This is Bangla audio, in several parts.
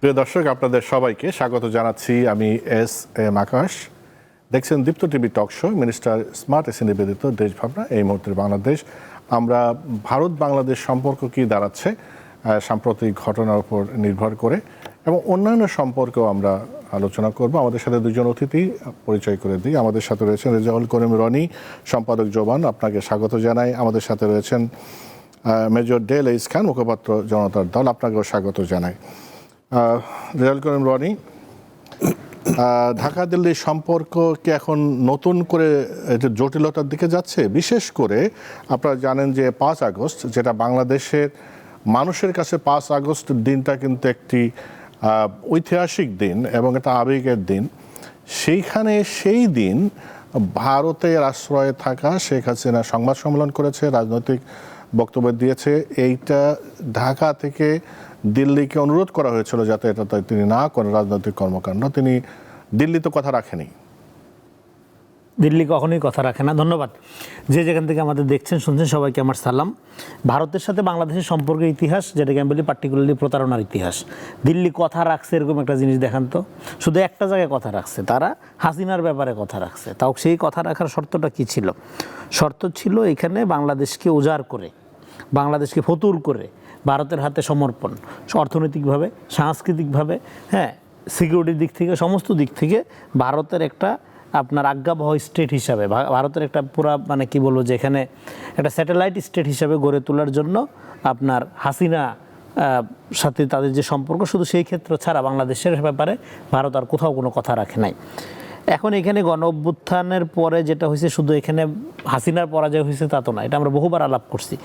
প্রিয় দর্শক, আপনাদের সবাইকে স্বাগত জানাচ্ছি। আমি এস আকাশ। দেখছেন Deepto TV talk show minister smart এসে নিবেদিত দেশ ভাবনা। এই মুহূর্তের বাংলাদেশ, আমরা ভারত বাংলাদেশ সম্পর্ক কি দাঁড়াচ্ছে সাম্প্রতিক ঘটনার উপর নির্ভর করে এবং অন্যান্য সম্পর্কেও আমরা আলোচনা করব। আমাদের সাথে দুজন অতিথি পরিচয় করে দিই। আমাদের সাথে রয়েছেন রেজাউল করিম রনি, সম্পাদক জোবান, আপনাকে স্বাগত জানাই। আমাদের সাথে রয়েছেন মেজর ডেল এইস খান, মুখপাত্র জনতার দল, আপনাকেও স্বাগত জানাই। রেজাউল করিম রনি, ঢাকা দিল্লির সম্পর্ক কি এখন নতুন করে জটিলতার দিকে যাচ্ছে? বিশেষ করে আপনারা জানেন যে 5 আগস্ট, যেটা বাংলাদেশের মানুষের কাছে 5 আগস্ট দিনটা কিন্তু একটি ঐতিহাসিক দিন এবং একটা আবেগের দিন। সেইখানে সেই দিন ভারতের আশ্রয়ে থাকা শেখ হাসিনা সংবাদ সম্মেলন করেছে, রাজনৈতিক বক্তব্য দিয়েছে। এইটা ঢাকা থেকে দিল্লিকে অনুরোধ করা হয়েছিল যাতে এটা তিনি না করেন রাজনৈতিক কর্মকাণ্ড। তিনি দিল্লি তো কথা রাখেনি। দিল্লি কখনোই কথা রাখে না। ধন্যবাদ। যে যেখান থেকে আমাদের দেখছেন শুনছেন সবাইকে আমার সালাম। ভারতের সাথে বাংলাদেশের সম্পর্কের ইতিহাস, যেটাকে আমি বলি পার্টিকুলারলি প্রতারণার ইতিহাস। দিল্লি কথা রাখছে এরকম একটা জিনিস দেখান তো। শুধু একটা জায়গায় কথা রাখছে, তারা হাসিনার ব্যাপারে কথা রাখছে। তাও সেই কথা রাখার শর্তটা কি ছিল? শর্ত ছিল এখানে বাংলাদেশকে উজাড় করে, বাংলাদেশকে ফতুর করে ভারতের হাতে সমর্পণ, অর্থনৈতিকভাবে, সাংস্কৃতিকভাবে, সিকিউরিটির দিক থেকে, সমস্ত দিক থেকে ভারতের একটা আপনার আজ্ঞাবহ স্টেট হিসাবে, ভারতের একটা পুরা মানে কি বলবো, যে এখানে একটা স্যাটেলাইট স্টেট হিসাবে গড়ে তোলার জন্য আপনার হাসিনা সাথে তাদের যে সম্পর্ক, শুধু সেই ক্ষেত্র ছাড়া বাংলাদেশের ব্যাপারে ভারত আর কোথাও কোনো কথা রাখে নাই। এখন এখানে গণ অভ্যুত্থানের পরে যেটা হয়েছে, শুধু এখানে হাসিনার পরাজয় হয়েছে তা তো না, এটা আমরা বহুবার আলাপ করছি।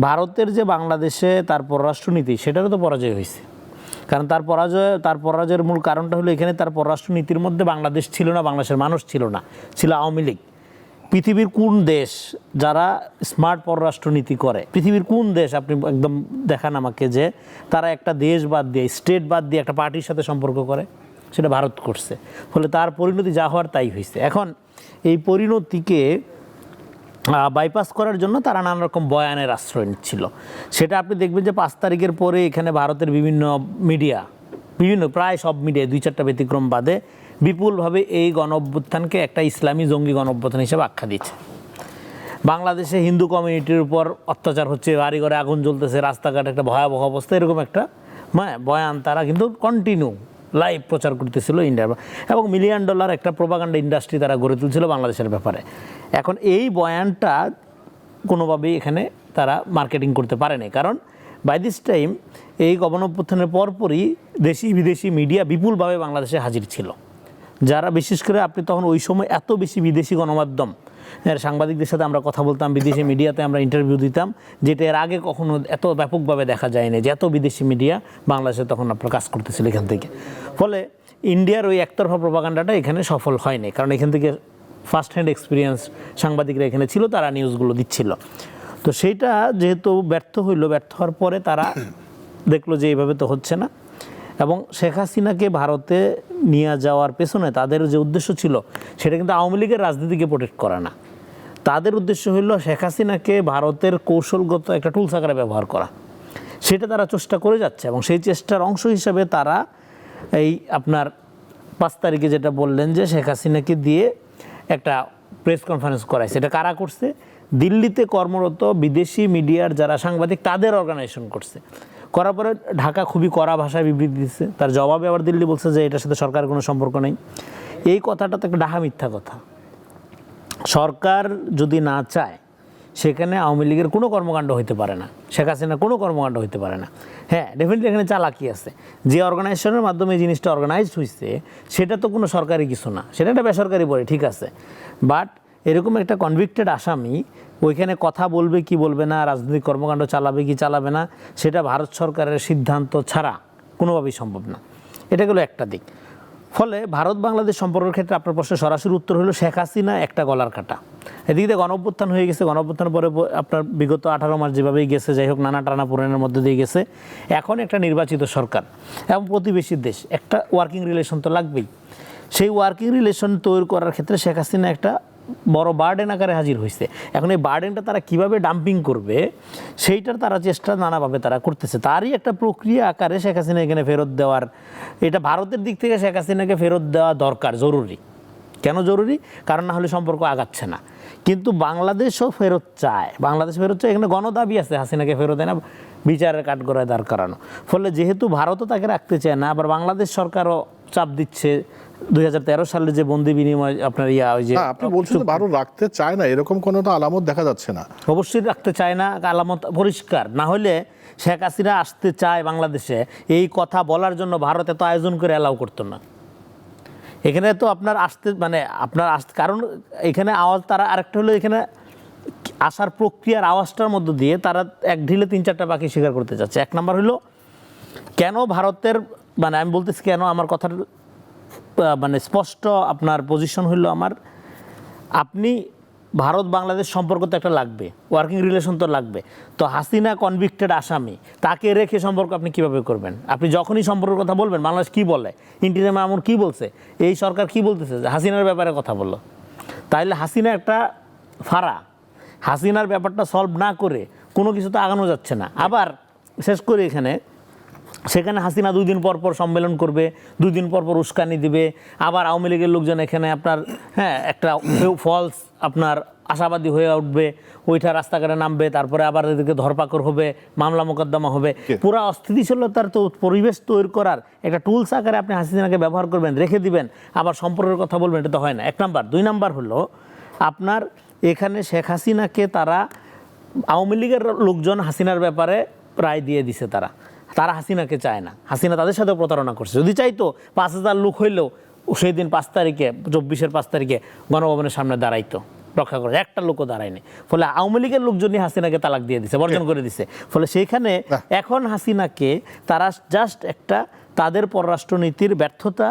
ভারতের যে বাংলাদেশে তার পররাষ্ট্রনীতি, সেটারও তো পরাজয় হয়েছে। কারণ তার পরাজয়ের মূল কারণটা হলো এখানে তার পররাষ্ট্রনীতির মধ্যে বাংলাদেশ ছিল না, বাংলাদেশের মানুষ ছিল না, ছিল আওয়ামী লীগ। পৃথিবীর কোন দেশ যারা স্মার্ট পররাষ্ট্রনীতি করে, পৃথিবীর কোন দেশ আপনি একদম দেখান আমাকে যে তারা একটা দেশ বাদ দিয়ে, স্টেট বাদ দিয়ে একটা পার্টির সাথে সম্পর্ক করে? সেটা ভারত করছে। ফলে তার পরিণতি যা হওয়ার তাই হয়েছে। এখন এই পরিণতিকে বাইপাস করার জন্য তারা নানা রকম বয়ানের আশ্রয় নিচ্ছিল। সেটা আপনি দেখবেন যে 5 তারিখের পরে এখানে ভারতের বিভিন্ন মিডিয়া, প্রায় সব মিডিয়া 2-4টা ব্যতিক্রম বাদে বিপুলভাবে এই গণ অভ্যুত্থানকে একটা ইসলামী জঙ্গি গণ অভ্যুত্থান হিসেবে আখ্যা দিচ্ছে। বাংলাদেশে হিন্দু কমিউনিটির উপর অত্যাচার হচ্ছে, বাড়ি ঘরে আগুন জ্বলতেছে, রাস্তাঘাট একটা ভয়াবহ অবস্থা, এরকম একটা বয়ান তারা কিন্তু কন্টিনিউ লাইভ প্রচার করতেছিল ইন্ডিয়ার, এবং $1 মিলিয়ন একটা প্রোপাগান্ডা ইন্ডাস্ট্রি তারা গড়ে তুলছিল বাংলাদেশের ব্যাপারে। এখন এই বয়ানটা কোনোভাবেই এখানে তারা মার্কেটিং করতে পারেনি, কারণ বাই দিস টাইম এই গণ অভ্যুত্থানের পরপরই দেশি বিদেশি মিডিয়া বিপুলভাবে বাংলাদেশে হাজির ছিল, যারা বিশেষ করে আপনি তখন ওই সময় এত বেশি বিদেশি গণমাধ্যম, সাংবাদিকদের সাথে আমরা কথা বলতাম, বিদেশি মিডিয়াতে আমরা ইন্টারভিউ দিতাম, যেটা এর আগে কখনো এত ব্যাপকভাবে দেখা যায়নি, যে এত বিদেশি মিডিয়া বাংলাদেশে তখন আপনার কাজ করতেছিল এখান থেকে। ফলে ইন্ডিয়ার ওই একতরফা প্রোপাগান্ডাটা এখানে সফল হয়নি, কারণ এখান থেকে ফার্স্ট হ্যান্ড এক্সপিরিয়েন্স সাংবাদিকরা এখানে ছিল, তারা নিউজগুলো দিচ্ছিল। তো সেইটা যেহেতু ব্যর্থ হইলো, ব্যর্থ হওয়ার পরে তারা দেখলো যে এইভাবে তো হচ্ছে না, এবং শেখ হাসিনাকে ভারতে নিয়ে যাওয়ার পেছনে তাদের যে উদ্দেশ্য ছিল, সেটা কিন্তু আওয়ামী লীগের রাজনীতিকে প্রোটেক্ট করা না। তাদের উদ্দেশ্য হইল শেখ হাসিনাকে ভারতের কৌশলগত একটা টুলস আকারে ব্যবহার করা। সেটা তারা চেষ্টা করে যাচ্ছে, এবং সেই চেষ্টার অংশ হিসাবে তারা এই আপনার 5 তারিখে যেটা বললেন যে শেখ হাসিনাকে দিয়ে একটা প্রেস কনফারেন্স করাইছে। এটা কারা করছে? দিল্লিতে কর্মরত বিদেশি মিডিয়ার যারা সাংবাদিক, তাদের অর্গানাইজেশন করছে। করার পরে ঢাকা খুবই কড়া ভাষায় বিবৃতি দিচ্ছে। তার জবাবে আবার দিল্লি বলছে যে এটার সাথে সরকারের কোনো সম্পর্ক নেই। এই কথাটা তো একটা ডাহা মিথ্যা কথা। সরকার যদি না চায়, সেখানে আওয়ামী লীগের কোনো কর্মকাণ্ড হইতে পারে না, শেখ হাসিনার কোনো কর্মকাণ্ড হইতে পারে না। হ্যাঁ, ডেফিনেটলি এখানে চালাকি আছে। যে অর্গানাইজেশনের মাধ্যমে এই জিনিসটা অর্গানাইজড হয়েছে, সেটা তো কোনো সরকারি কিছু না, সেটা একটা বেসরকারি বলে, ঠিক আছে। বাট এরকম একটা কনভিক্টেড আসামি ওইখানে কথা বলবে কি বলবে না, রাজনৈতিক কর্মকাণ্ড চালাবে কি চালাবে না, সেটা ভারত সরকারের সিদ্ধান্ত ছাড়া কোনোভাবেই সম্ভব না। এটা গেলো একটা দিক। ফলে ভারত বাংলাদেশ সম্পর্কের ক্ষেত্রে আপনার প্রশ্নের সরাসরি উত্তর হলো শেখ হাসিনা একটা গলার কাটা। এদিকে গণ অভ্যুত্থান হয়ে গেছে, গণ অভ্যুত্থানের পরে আপনার বিগত 18 মাস যেভাবেই গেছে, যাই হোক নানা টানা পুরাণের মধ্যে দিয়ে গেছে। এখন একটা নির্বাচিত সরকার এবং প্রতিবেশী দেশ, একটা ওয়ার্কিং রিলেশন তো লাগবেই। সেই ওয়ার্কিং রিলেশন তৈরি করার ক্ষেত্রে শেখ হাসিনা একটা বড় বার্ডেন আকারে হাজির হয়েছে। এখন এই বার্ডেনটা তারা কিভাবে ডাম্পিং করবে সেইটার তারা চেষ্টা নানাভাবে তারা করতেছে। তারই একটা প্রক্রিয়া আকারে শেখ হাসিনা এখানে ফেরত দেওয়ার, এটা ভারতের দিক থেকে শেখ হাসিনাকে ফেরত দেওয়া দরকার, জরুরি। কেন জরুরি? কারণ না হলে সম্পর্ক আগাচ্ছে না। কিন্তু বাংলাদেশও ফেরত চায়, বাংলাদেশ ফেরত চায়, এখানে গণদাবি আছে হাসিনাকে ফেরত দেয় না, বিচারের কাঠগড়ায় দাঁড় করানো। ফলে যেহেতু ভারতও তাকে রাখতে চায় না, আবার বাংলাদেশ সরকারও চাপ দিচ্ছে। 2013 সালে যে বন্দি বিনিময় আপনার ওই যে আপনি বলছেন যে ভারত রাখতে চায় না, এরকম কোনো তো আলামত দেখা যাচ্ছে না। অবশ্যই রাখতে চায় না, আলামত পরিষ্কার। না হলে শেখ হাসিনা আসতে চায় বাংলাদেশে, এই কথা বলার জন্য ভারত এত আয়োজন করে অ্যালাউ করতো না। এখানে তো আপনার আসতে মানে আপনার আসতে, কারণ এখানে আওয়াজ তারা, আরেকটা হলো এখানে আসার প্রক্রিয়ার আওয়াজটার মধ্য দিয়ে তারা এক ঢিলে 3-4টা পাখি শিকার করতে চাচ্ছে। এক নাম্বার হলো কেন ভারতের, মানে আমি বলতেছি কেন, আমার কথার মানে স্পষ্ট আপনার পজিশন হইলো আমার, আপনি ভারত বাংলাদেশ সম্পর্ক তো একটা লাগবে, ওয়ার্কিং রিলেশন তো লাগবে। তো হাসিনা কনভিক্টেড আসামি, তাকে রেখে সম্পর্ক আপনি কিভাবে করবেন? আপনি যখনই সম্পর্কের কথা বলবেন, বাংলাদেশ কি বলে, ইন্টিরিয়ার মামুন কি বলছে, এই সরকার কি বলতেছে যে হাসিনার ব্যাপারে কথা বললো, তাইলে হাসিনা একটা ফাড়া, হাসিনার ব্যাপারটা সলভ না করে কোনো কিছু তো আগানো যাচ্ছে না। আবার শেষ করে সেখানে হাসিনা 2 দিন পর পর সম্মেলন করবে, 2 দিন পর পর উস্কানি দিবে, আবার আওয়ামী লীগের লোকজন এখানে আপনার একটা ফলস আপনার আশাবাদী হয়ে উঠবে, ওইটা রাস্তাঘাটে নামবে, তারপরে আবার এদেরকে ধরপাকড় হবে, মামলা মোকদ্দমা হবে। পুরো অস্থিতিশীলতার তো পরিবেশ তৈরি করার একটা টুলস আকারে আপনি হাসিনাকে ব্যবহার করবেন, রেখে দিবেন, আবার সম্পর্কের কথা বলবেন, এটা তো হয় না। 1 নাম্বার। 2 নাম্বার হলো আপনার এখানে শেখ হাসিনাকে তারা, আওয়ামী লীগের লোকজন হাসিনার ব্যাপারে রায় দিয়ে দিছে, তারা হাসিনাকে চায় না, হাসিনা তাদের সাথেও প্রতারণা করছে। যদি চাইতো 5,000 লোক হইলেও সেই দিন 5 তারিখে 24-এর 5 তারিখে গণভবনের সামনে দাঁড়াইতো, রক্ষা করে, একটা লোকও দাঁড়ায়নি। ফলে আওয়ামী লীগের লোকজনই হাসিনাকে তালাক দিয়ে দিছে, বর্জন করে দিছে। ফলে সেইখানে এখন হাসিনাকে তারা জাস্ট একটা তাদের পররাষ্ট্রনীতির ব্যর্থতা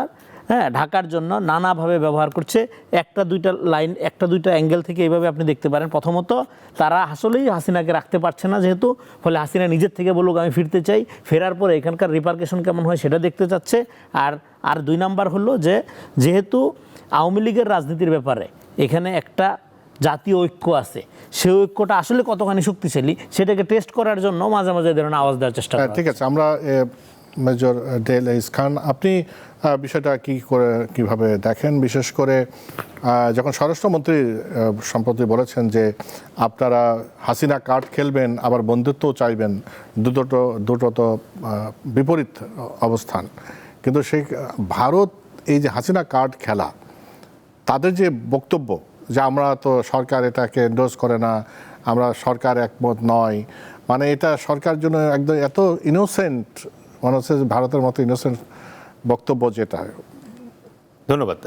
ঢাকার জন্য নানাভাবে ব্যবহার করছে। 1-2টা লাইন, 1-2টা অ্যাঙ্গেল থেকে এইভাবে আপনি দেখতে পারেন। প্রথমত, তারা আসলেই হাসিনাকে রাখতে পারছে না যেহেতু, ফলে হাসিনা নিজের থেকে বলুক আমি ফিরতে চাই, ফেরার পরে এখানকার রিপারকেশন কেমন হয় সেটা দেখতে চাচ্ছে। আর 2 নাম্বার হলো যে যেহেতু আওয়ামী লীগের রাজনীতির ব্যাপারে এখানে একটা জাতীয় ঐক্য আছে, সেই ঐক্যটা আসলে কতখানি শক্তিশালী সেটাকে টেস্ট করার জন্য মাঝে মাঝে ধরনের আওয়াজ দেওয়ার চেষ্টা করা। ঠিক আছে, আমরা মেজর ডেল এইস খান, আপনি বিষয়টা কিভাবে দেখেন? বিশেষ করে যখন স্বরাষ্ট্রমন্ত্রী সম্প্রতি বলেছেন যে আপনারা হাসিনা কার্ড খেলবেন আবার বন্ধুত্বও চাইবেন, দুটো তো বিপরীত অবস্থান। কিন্তু সেই ভারত এই যে হাসিনা কার্ড খেলা, তাদের যে বক্তব্য যে আমরা তো সরকার এটাকে এন্ডোর্স করে না, আমরা সরকার একমত নয়, মানে এটা সরকার জন্য একদম এত ইনোসেন্ট মনে হচ্ছে, ভারতের মতো ইনোসেন্ট বক্তব্য যেটা। ধন্যবাদ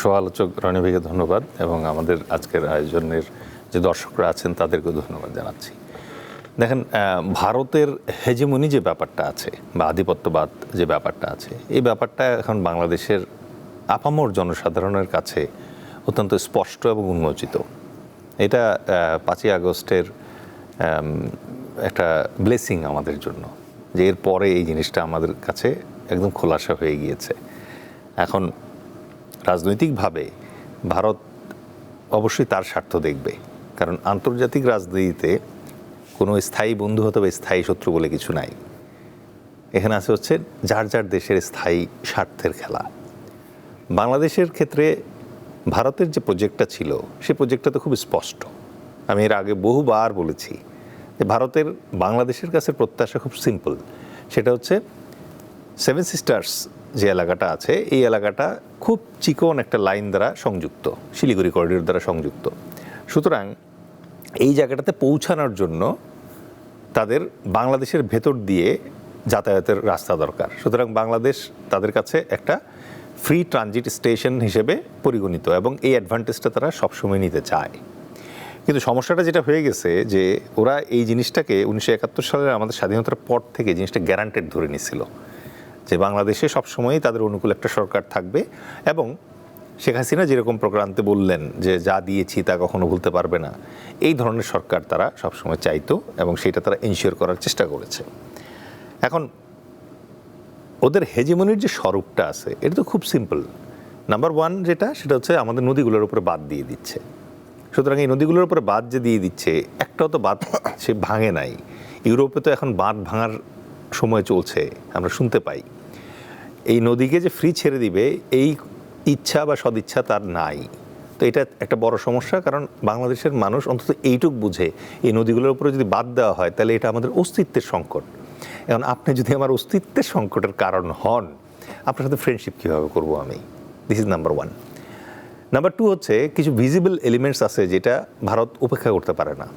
সহ-আলোচক রনি ভাইকে ধন্যবাদ, এবং আমাদের আজকের আয়োজনের যে দর্শকরা আছেন তাদেরকেও ধন্যবাদ জানাচ্ছি। দেখেন, ভারতের হেজেমনি যে ব্যাপারটা আছে বা আধিপত্যবাদ যে ব্যাপারটা আছে, এই ব্যাপারটা এখন বাংলাদেশের আপামর জনসাধারণের কাছে অত্যন্ত স্পষ্ট এবং উন্মোচিত। এটা 5ই আগস্টের একটা ব্লেসিং আমাদের জন্য, যে এর পরে এই জিনিসটা আমাদের কাছে একদম খোলাসা হয়ে গিয়েছে। এখন রাজনৈতিকভাবে ভারত অবশ্যই তার স্বার্থ দেখবে, কারণ আন্তর্জাতিক রাজনীতিতে কোনো স্থায়ী বন্ধু অথবা স্থায়ী শত্রু বলে কিছু নাই। এখানে আছে হচ্ছে যার যার দেশের স্থায়ী স্বার্থের খেলা। বাংলাদেশের ক্ষেত্রে ভারতের যে প্রজেক্টটা ছিল, সেই প্রজেক্টটা তো খুব স্পষ্ট। আমি এর আগে বহুবার বলেছি যে ভারতের বাংলাদেশের কাছে প্রত্যাশা খুব সিম্পল, সেটা হচ্ছে 7 সিস্টার্স যে এলাকাটা আছে, এই এলাকাটা খুব চিকন একটা লাইন দ্বারা সংযুক্ত, শিলিগুড়ি করিডোর দ্বারা সংযুক্ত। সুতরাং এই জায়গাটাতে পৌঁছানোর জন্য তাদের বাংলাদেশের ভেতর দিয়ে যাতায়াতের রাস্তা দরকার। সুতরাং বাংলাদেশ তাদের কাছে একটা ফ্রি ট্রানজিট স্টেশন হিসেবে পরিগণিত, এবং এই অ্যাডভান্টেজটা তারা সবসময় নিতে চায়। কিন্তু সমস্যাটা যেটা হয়ে গেছে যে ওরা এই জিনিসটাকে 1971 সালের আমাদের স্বাধীনতার পর থেকে জিনিসটা গ্যারান্টেড ধরে নিছিল যে বাংলাদেশে সবসময়ই তাদের অনুকূল একটা সরকার থাকবে, এবং শেখ হাসিনা যেরকম প্রোগ্রামতে বললেন যে যা দিয়েছি তা কখনো ভুলতে পারবে না, এই ধরনের সরকার তারা সবসময় চাইতো, এবং সেটা তারা এনশিওর করার চেষ্টা করেছে। এখন ওদের হেজেমনির যে স্বরূপটা আছে এটা তো খুব সিম্পল, নাম্বার ওয়ান যেটা, সেটা হচ্ছে আমাদের নদীগুলোর উপরে বাঁধ দিয়ে দিচ্ছে। সুতরাং এই নদীগুলোর উপরে বাঁধ যে দিয়ে দিচ্ছে, একটাও তো বাঁধ সে ভাঙে নাই। ইউরোপে তো এখন বাঁধ ভাঙার সময় চলছে, আমরা শুনতে পাই। এই নদীকে যে ফ্রি ছেড়ে দিবে এই ইচ্ছা বা সদিচ্ছা তার নাই। তো এটা একটা বড় সমস্যা, কারণ বাংলাদেশের মানুষ অন্তত এইটুক বুঝে এই নদীগুলোর উপরে যদি বাদ দেওয়া হয় তাহলে এটা আমাদের অস্তিত্বের সংকট। এখন আপনি যদি আমার অস্তিত্বের সংকটের কারণ হন, আপনার সাথে ফ্রেন্ডশিপ কীভাবে করবো আমি? This is number one. Number two হচ্ছে কিছু ভিজিবল এলিমেন্টস আছে যেটা ভারত উপেক্ষা করতে পারে না।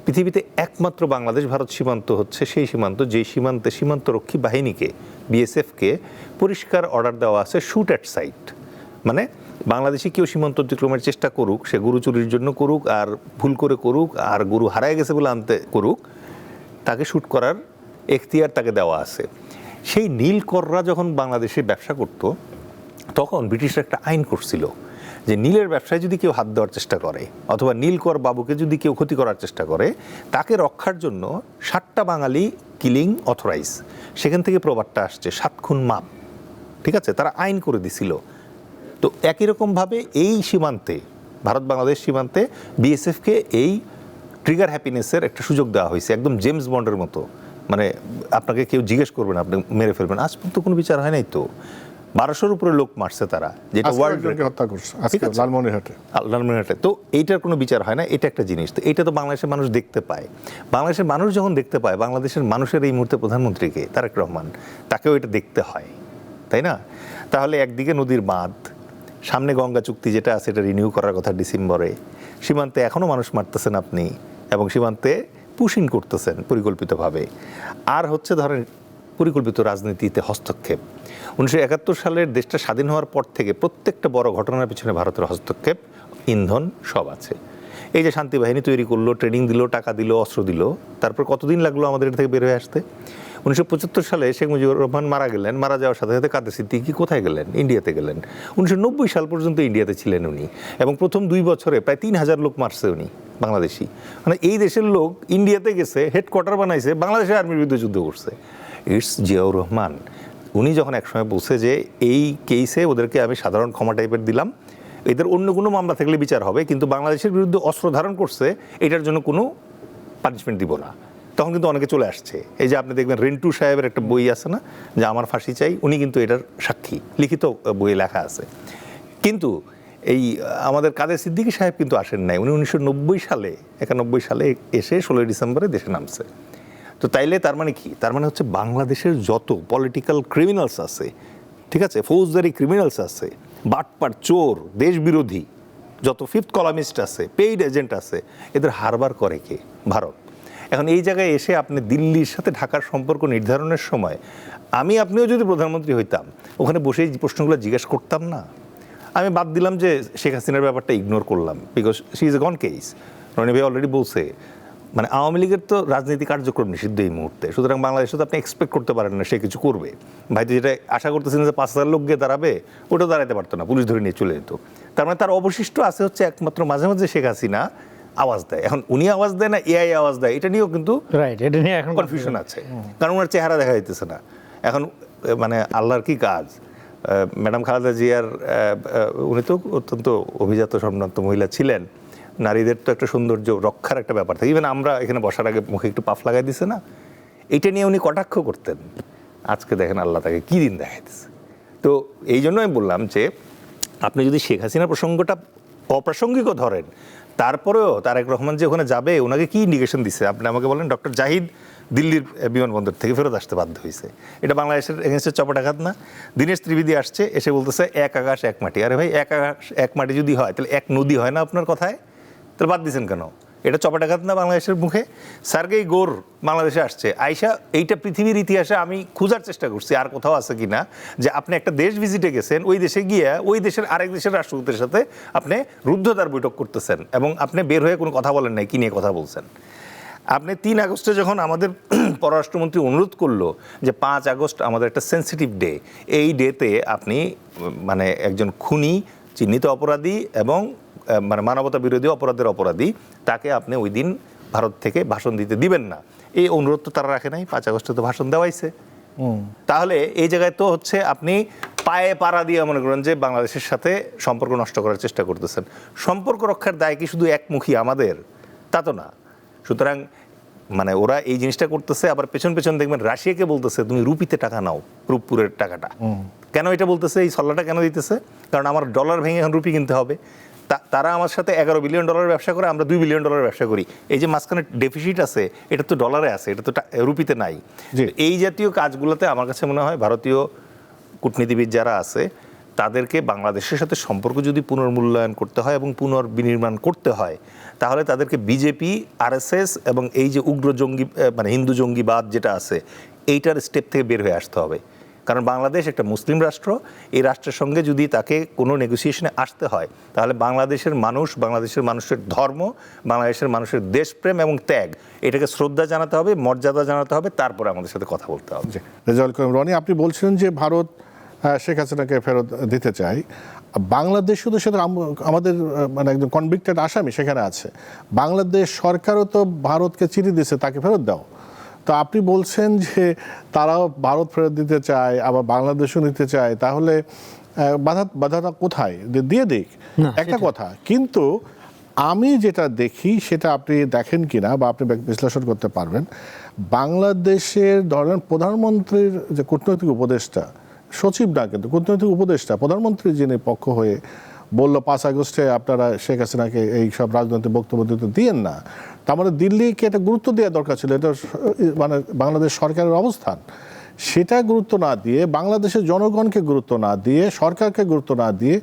পৃথিবীতে একমাত্র বাংলাদেশ ভারত সীমান্ত হচ্ছে সেই সীমান্ত, যেই সীমান্তে সীমান্তরক্ষী বাহিনীকে, বিএসএফকে পরিষ্কার অর্ডার দেওয়া আছে শুট অ্যাট সাইট। মানে বাংলাদেশে কেউ সীমান্ত অতিক্রমের চেষ্টা করুক, সে গরু চুরির জন্য করুক, আর ভুল করে করুক, আর গরু হারায় গেছে বলে আনতে করুক, তাকে শ্যুট করার এখতিয়ার তাকে দেওয়া আছে। সেই নীলকররা যখন বাংলাদেশে ব্যবসা করত, তখন ব্রিটিশরা একটা আইন করছিল যে নীলের ব্যবসায় যদি কেউ হাত দেওয়ার চেষ্টা করে, অথবা নীলকর বাবুকে যদি কেউ ক্ষতি করার চেষ্টা করে, তাকে রক্ষার জন্য 7টা বাঙালি কিলিং অথরাইজ। সেখান থেকে প্রবাদটা আসছে 7 খুন মাপ। ঠিক আছে, তারা আইন করে দিছিল। তো একই রকমভাবে এই সীমান্তে, ভারত বাংলাদেশ সীমান্তে বিএসএফকে এই ট্রিগার হ্যাপিনেসের একটা সুযোগ দেওয়া হয়েছে, একদম জেমস বন্ডের মতো। মানে আপনাকে কেউ জিজ্ঞেস করবেন, আপনি মেরে ফেলবেন। আজ পর্যন্ত কোনো বিচার হয় নাই তো। 1200-র উপরে লোক মারছে তারা, যেটা ওয়ার্ল্ড হত্যা করছে আজকে লালমনিরহাটে। তো এইটার কোনো বিচার হয় না, এটা একটা জিনিস। তো এটা তো বাংলাদেশের মানুষ দেখতে পায়। বাংলাদেশের মানুষ যখন দেখতে পায়, বাংলাদেশের মানুষের এই মুহূর্তে প্রধানমন্ত্রীকে তারেক রহমান, তাকেও এটা দেখতে হয়, তাই না? তাহলে একদিকে নদীর বাঁধ, সামনে গঙ্গা চুক্তি যেটা আছে এটা রিনিউ করার কথা ডিসেম্বরে, সীমান্তে এখনও মানুষ মারতেছেন আপনি, এবং সীমান্তে পুশিং করতেছেন পরিকল্পিতভাবে। আর হচ্ছে ধরেন পরিকল্পিত রাজনীতিতে হস্তক্ষেপ। 1971 সালের দেশটা স্বাধীন হওয়ার পর থেকে প্রত্যেকটা বড় ঘটনার পিছনে ভারতের হস্তক্ষেপ, ইন্ধন সব আছে। এই যে শান্তি বাহিনী তৈরি করলো, ট্রেনিং দিল, টাকা দিল, অস্ত্র দিল, তারপর কতদিন লাগলো আমাদের এটা থেকে বের হয়ে আসতে? 1975 সালে শেখ মুজিবুর রহমান মারা গেলেন। মারা যাওয়ার সাথে সাথে কাদের সিদ্দিকী কোথায় গেলেন? ইন্ডিয়াতে গেলেন। 1990 সাল পর্যন্ত ইন্ডিয়াতে ছিলেন উনি, এবং প্রথম 2 বছরে প্রায় 3000 লোক মারছে উনি, বাংলাদেশি। মানে এই দেশের লোক ইন্ডিয়াতে গেছে, হেডকোয়ার্টার বানাইছে, বাংলাদেশের আর্মির বিরুদ্ধে যুদ্ধ করছে। ইটস জিয়াউর রহমান। উনি যখন একসময় বলছে যে এই কেসে ওদেরকে আমি সাধারণ ক্ষমা টাইপের দিলাম, এদের অন্য কোনো মামলা থাকলে বিচার হবে, কিন্তু বাংলাদেশের বিরুদ্ধে অস্ত্র ধারণ করছে এটার জন্য কোনো পানিশমেন্ট দিব না, তখন কিন্তু অনেকে চলে আসছে। এই যে আপনি দেখবেন রেন্টু সাহেবের একটা বই আছে না, যে আমার ফাঁসি চাই, উনি কিন্তু এটার সাক্ষী, লিখিত বইয়ে লেখা আছে। কিন্তু এই আমাদের কাদের সিদ্দিকী সাহেব কিন্তু আসেন নাই। উনি 1991 সালে এসে 16 ডিসেম্বরে দেশে নামছে। তো তাইলে তার মানে কি? তার মানে হচ্ছে বাংলাদেশের যত পলিটিক্যাল ক্রিমিনালস আছে, ঠিক আছে, ফৌজদারি ক্রিমিনালস আছে, বাটপার, চোর, দেশবিরোধী যত ফিফথ কলামিস্ট আছে, পেইড এজেন্ট আছে, এদের হারবার করে কে? ভারত। এখন এই জায়গায় এসে আপনি দিল্লির সাথে ঢাকার সম্পর্ক নির্ধারণের সময় আপনিও যদি প্রধানমন্ত্রী হইতাম, ওখানে বসে এই প্রশ্নগুলো জিজ্ঞেস করতাম না? আমি বাদ দিলাম যে শেখ হাসিনার ব্যাপারটা ইগনোর করলাম, because she is a gone case. Roni ভাই অলরেডি বলছে, মানে আওয়ামী লীগের তো রাজনীতি কার্যক্রম নিষিদ্ধ এই মুহূর্তে। সুতরাং বাংলাদেশে তো আপনি এক্সপেক্ট করতে পারেন না সে কিছু করবে। ভাই তো যেটা আশা করতেছেন যে 5000 লোক গিয়ে দাঁড়াবে, ওটাও দাঁড়াতে পারতো না, পুলিশ ধরে নিয়ে চলে যেত। তার মানে তার অবশিষ্ট আছে হচ্ছে একমাত্র মাঝে মাঝে শেখ হাসিনা আওয়াজ দেয়। এখন উনি আওয়াজ দেয় না এআই আওয়াজ দেয়, এটা নিয়েও কিন্তু এটা নিয়ে এখন কনফিউশন আছে, কারণ ওনার চেহারা দেখা যাইতেছে না। এখন মানে আল্লাহর কি কাজ, ম্যাডাম খালেদা জিয়ার, উনি তো অত্যন্ত অভিজাত সম্ভ্রান্ত মহিলা ছিলেন। নারীদের তো একটা সৌন্দর্য রক্ষার একটা ব্যাপার থাকে। ইভেন আমরা এখানে বসার আগে মুখে একটু পাফ লাগাই দিছে না, এটা নিয়ে উনি কটাক্ষ করতেন। আজকে দেখেন আল্লাহ তাকে কী দিন দেখাইতেছে। তো এই জন্য আমি বললাম যে আপনি যদি শেখ হাসিনার প্রসঙ্গটা অপ্রাসঙ্গিকও ধরেন, তারপরেও তারেক রহমান যে ওখানে যাবে, ওনাকে কি ইন্ডিকেশন দিছে? আপনি আমাকে বলেন ডক্টর জাহিদ দিল্লির বিমানবন্দর থেকে ফেরত আসতে বাধ্য হয়েছে, এটা বাংলাদেশের এগেনস্টে চপাটাঘাত না? দীনেশ ত্রিবেদী আসছে, এসে বলতেছে 1 আকাশ 1 মাটি। আরে ভাই 1 আকাশ 1 মাটি যদি হয় তাহলে 1 নদী হয় না আপনার কথায়? তাহলে বাদ দিয়েছেন কেন? এটা চপাটাঘাত না বাংলাদেশের মুখে? সার্গেই গোর বাংলাদেশে আসছে, আইসা এইটা পৃথিবীর ইতিহাসে আমি খোঁজার চেষ্টা করছি আর কোথাও আছে কি না, যে আপনি একটা দেশ ভিজিটে গেছেন, ওই দেশে গিয়ে ওই দেশের আরেক দেশের রাষ্ট্রদূতের সাথে আপনি রুদ্ধদ্বার বৈঠক করতেছেন, এবং আপনি বের হয়ে কোনো কথা বলেন নাই, কি নিয়ে কথা বলছেন? আপনি 3 আগস্টে যখন আমাদের পররাষ্ট্রমন্ত্রী অনুরোধ করলো যে 5 আগস্ট আমাদের একটা সেন্সিটিভ ডে, এই ডেতে আপনি মানে একজন খুনি, চিহ্নিত অপরাধী এবং মানে মানবতা বিরোধী অপরাধের অপরাধী, তাকে আপনি ওই দিন ভারত থেকে ভাষণ দিতে দিবেন না, এই অনুরোধ তো তারা রাখে নাই। 5 আগস্টে তো ভাষণ দেওয়াইছে। তাহলে এই জায়গায় তো হচ্ছে আপনি পায়ে পাড়া দিয়ে মনে করেন যে বাংলাদেশের সাথে সম্পর্ক নষ্ট করার চেষ্টা করতেছেন। সম্পর্ক রক্ষার দায় কি শুধু একমুখী আমাদের? তা তো না। সুতরাং মানে ওরা এই জিনিসটা করতেছে, আবার পেছন পেছন দেখবেন রাশিয়াকে বলতেছে তুমি রুপিতে টাকা নাও, রূপপুরের টাকাটা। কেন এটা বলতেছে, এই সল্লাটা কেন দিতেছে? কারণ আমার ডলার ভেঙে এখন রুপি কিনতে হবে। তারা আমার সাথে $11 বিলিয়ন ব্যবসা করে, আমরা $2 বিলিয়ন ব্যবসা করি। এই যে মাঝখানে ডেফিসিট আছে, এটা তো ডলারে আছে, এটা তো রুপিতে নাই। এই জাতীয় কাজগুলোতে আমার কাছে মনে হয় ভারতীয় কূটনীতিবিদ যারা আছে তাদেরকে বাংলাদেশের সাথে সম্পর্ক যদি পুনর্মূল্যায়ন করতে হয় এবং পুনর্বিনির্মাণ করতে হয়, তাহলে তাদেরকে বিজেপি, আরএসএস এবং এই যে উগ্র জঙ্গি মানে হিন্দু জঙ্গিবাদ যেটা আছে এইটার স্টেপ থেকে বের হয়ে আসতে হবে। কারণ বাংলাদেশ একটা মুসলিম রাষ্ট্র, এই রাষ্ট্রের সঙ্গে যদি তাকে কোনো নেগোসিয়েশনে আসতে হয় তাহলে বাংলাদেশের মানুষ, বাংলাদেশের মানুষের ধর্ম, বাংলাদেশের মানুষের দেশপ্রেম এবং ত্যাগ, এটাকে শ্রদ্ধা জানাতে হবে, মর্যাদা জানাতে হবে, তারপরে আমাদের সাথে কথা বলতে হবে। রেজাউল করিম রনি, আপনি বলছিলেন যে ভারত শেখ হাসিনাকে ফেরত দিতে চায়। বাংলাদেশ শুধু সেটা আমাদের মানে একজন কনভিক্টেড আসামি সেখানে আছে, বাংলাদেশ সরকারও তো ভারতকে চিঠি দিচ্ছে তাকে ফেরত দাও। তো আপনি বলছেন যে তারাও ভারত ফেরত দিতে চায়, আবার বাংলাদেশও নিতে চায়, তাহলে বাধাটা কোথায়? দিয়ে দিক একটা কথা। কিন্তু আমি যেটা দেখি সেটা আপনি দেখেন কিনা বা আপনি বিশ্লেষণ করতে পারবেন, বাংলাদেশের ধরেন প্রধানমন্ত্রীর যে কূটনৈতিক উপদেষ্টা, সচিব না কিন্তু কূটনৈতিক উপদেষ্টা, প্রধানমন্ত্রী যিনি পক্ষ হয়ে বলল 5 আগস্টে আপনারা শেখ হাসিনাকে এই সব রাজনৈতিক বক্তব্য দিতে দিয়েন না, তার মানে দিল্লিকে এটা গুরুত্ব দেওয়া দরকার ছিল। এটা মানে বাংলাদেশ সরকারের অবস্থান, সেটা গুরুত্ব না দিয়ে, বাংলাদেশের জনগণকে গুরুত্ব না দিয়ে, সরকারকে গুরুত্ব না দিয়ে